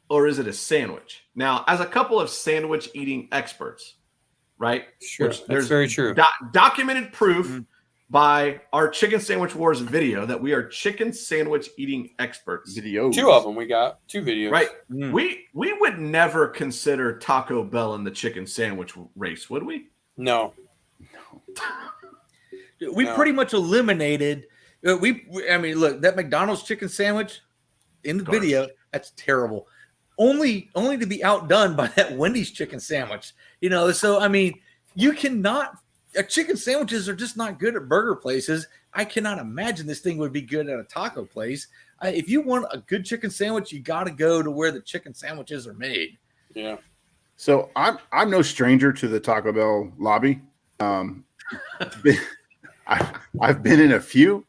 or is it a sandwich? Now, as a couple of sandwich eating experts, right? Sure, that's very true. Documented proof by our Chicken Sandwich Wars video that we are chicken sandwich eating experts. Videos. 2 of them. We got 2 videos. Right. We would never consider Taco Bell in the chicken sandwich race, would we? No. We pretty much eliminated. Look, that McDonald's chicken sandwich in the video, that's terrible. Only to be outdone by that Wendy's chicken sandwich. So I mean, you cannot. Chicken sandwiches are just not good at burger places. I cannot imagine this thing would be good at a taco place. If you want a good chicken sandwich, you got to go to where the chicken sandwiches are made. Yeah. So I'm no stranger to the Taco Bell lobby. I've been in a few.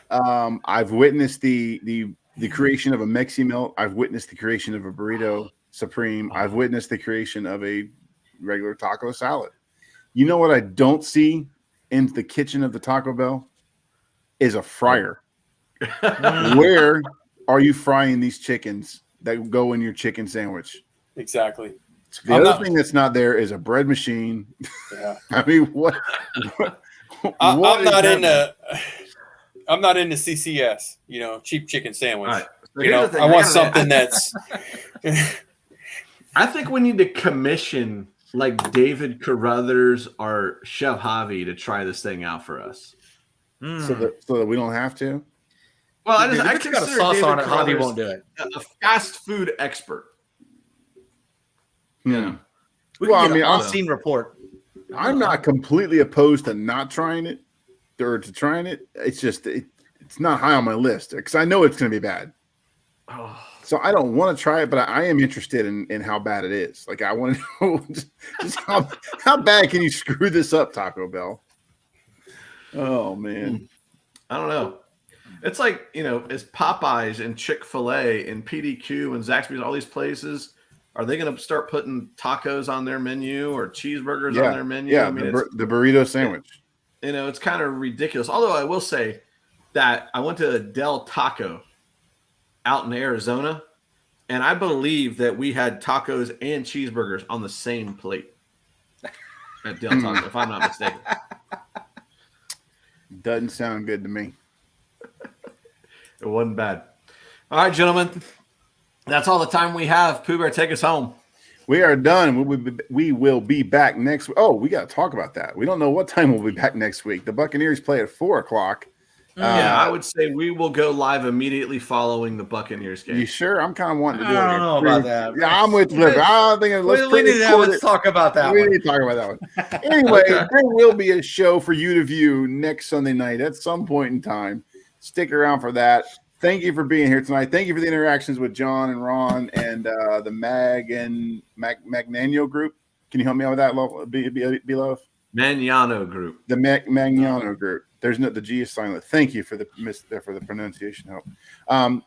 I've witnessed the the creation of a Mexi Melt. I've witnessed the creation of a burrito supreme. I've witnessed the creation of a regular taco salad. You know what I don't see in the kitchen of the Taco Bell is a fryer. Where are you frying these chickens that go in your chicken sandwich? Exactly. The other thing that's not there is a bread machine. Yeah. I mean, what I'm not into CCS, cheap chicken sandwich. Right. So I want something that's. I think we need to commission like David Carruthers or Chef Javi to try this thing out for us. so that we don't have to. Well, I got a sauce David on it. Javi Carruthers won't do it. a fast food expert. Yeah. We can get an on-scene report. I'm not completely opposed to not trying it or to trying it. It's just it's not high on my list because I know it's going to be bad. Oh. So I don't want to try it, but I am interested in how bad it is. Like I want to know just how bad can you screw this up, Taco Bell? Oh man, I don't know. It's like is Popeyes and Chick-fil-A and PDQ and Zaxby's, all these places. Are they going to start putting tacos on their menu or cheeseburgers on their menu? Yeah, I mean, the burrito sandwich. It's kind of ridiculous. Although I will say that I went to Del Taco out in Arizona, and I believe that we had tacos and cheeseburgers on the same plate at Del Taco, if I'm not mistaken. Doesn't sound good to me. It wasn't bad. All right, gentlemen. That's all the time we have. Pooh Bear, take us home. We are done. We will be back next week. Oh, we got to talk about that. We don't know what time we'll be back next week. The Buccaneers play at 4:00. I would say we will go live immediately following the Buccaneers game. You sure? I'm kind of wanting to do it. I don't know about that. Yeah, I'm with Flip. I'm thinking let's talk about that we one. need to talk about that one. Anyway, there will be a show for you to view next Sunday night at some point in time. Stick around for that. Thank you for being here tonight. Thank you for the interactions with John and Ron and the Magnano group. Can you help me out with that, Beloved? Magnano group. The Magnano group. The G is silent. Thank you for the pronunciation help.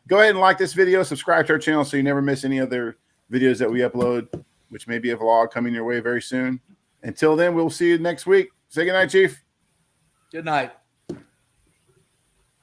Go ahead and like this video. Subscribe to our channel so you never miss any other videos that we upload, which may be a vlog coming your way very soon. Until then, we'll see you next week. Say good night, Chief. Good night.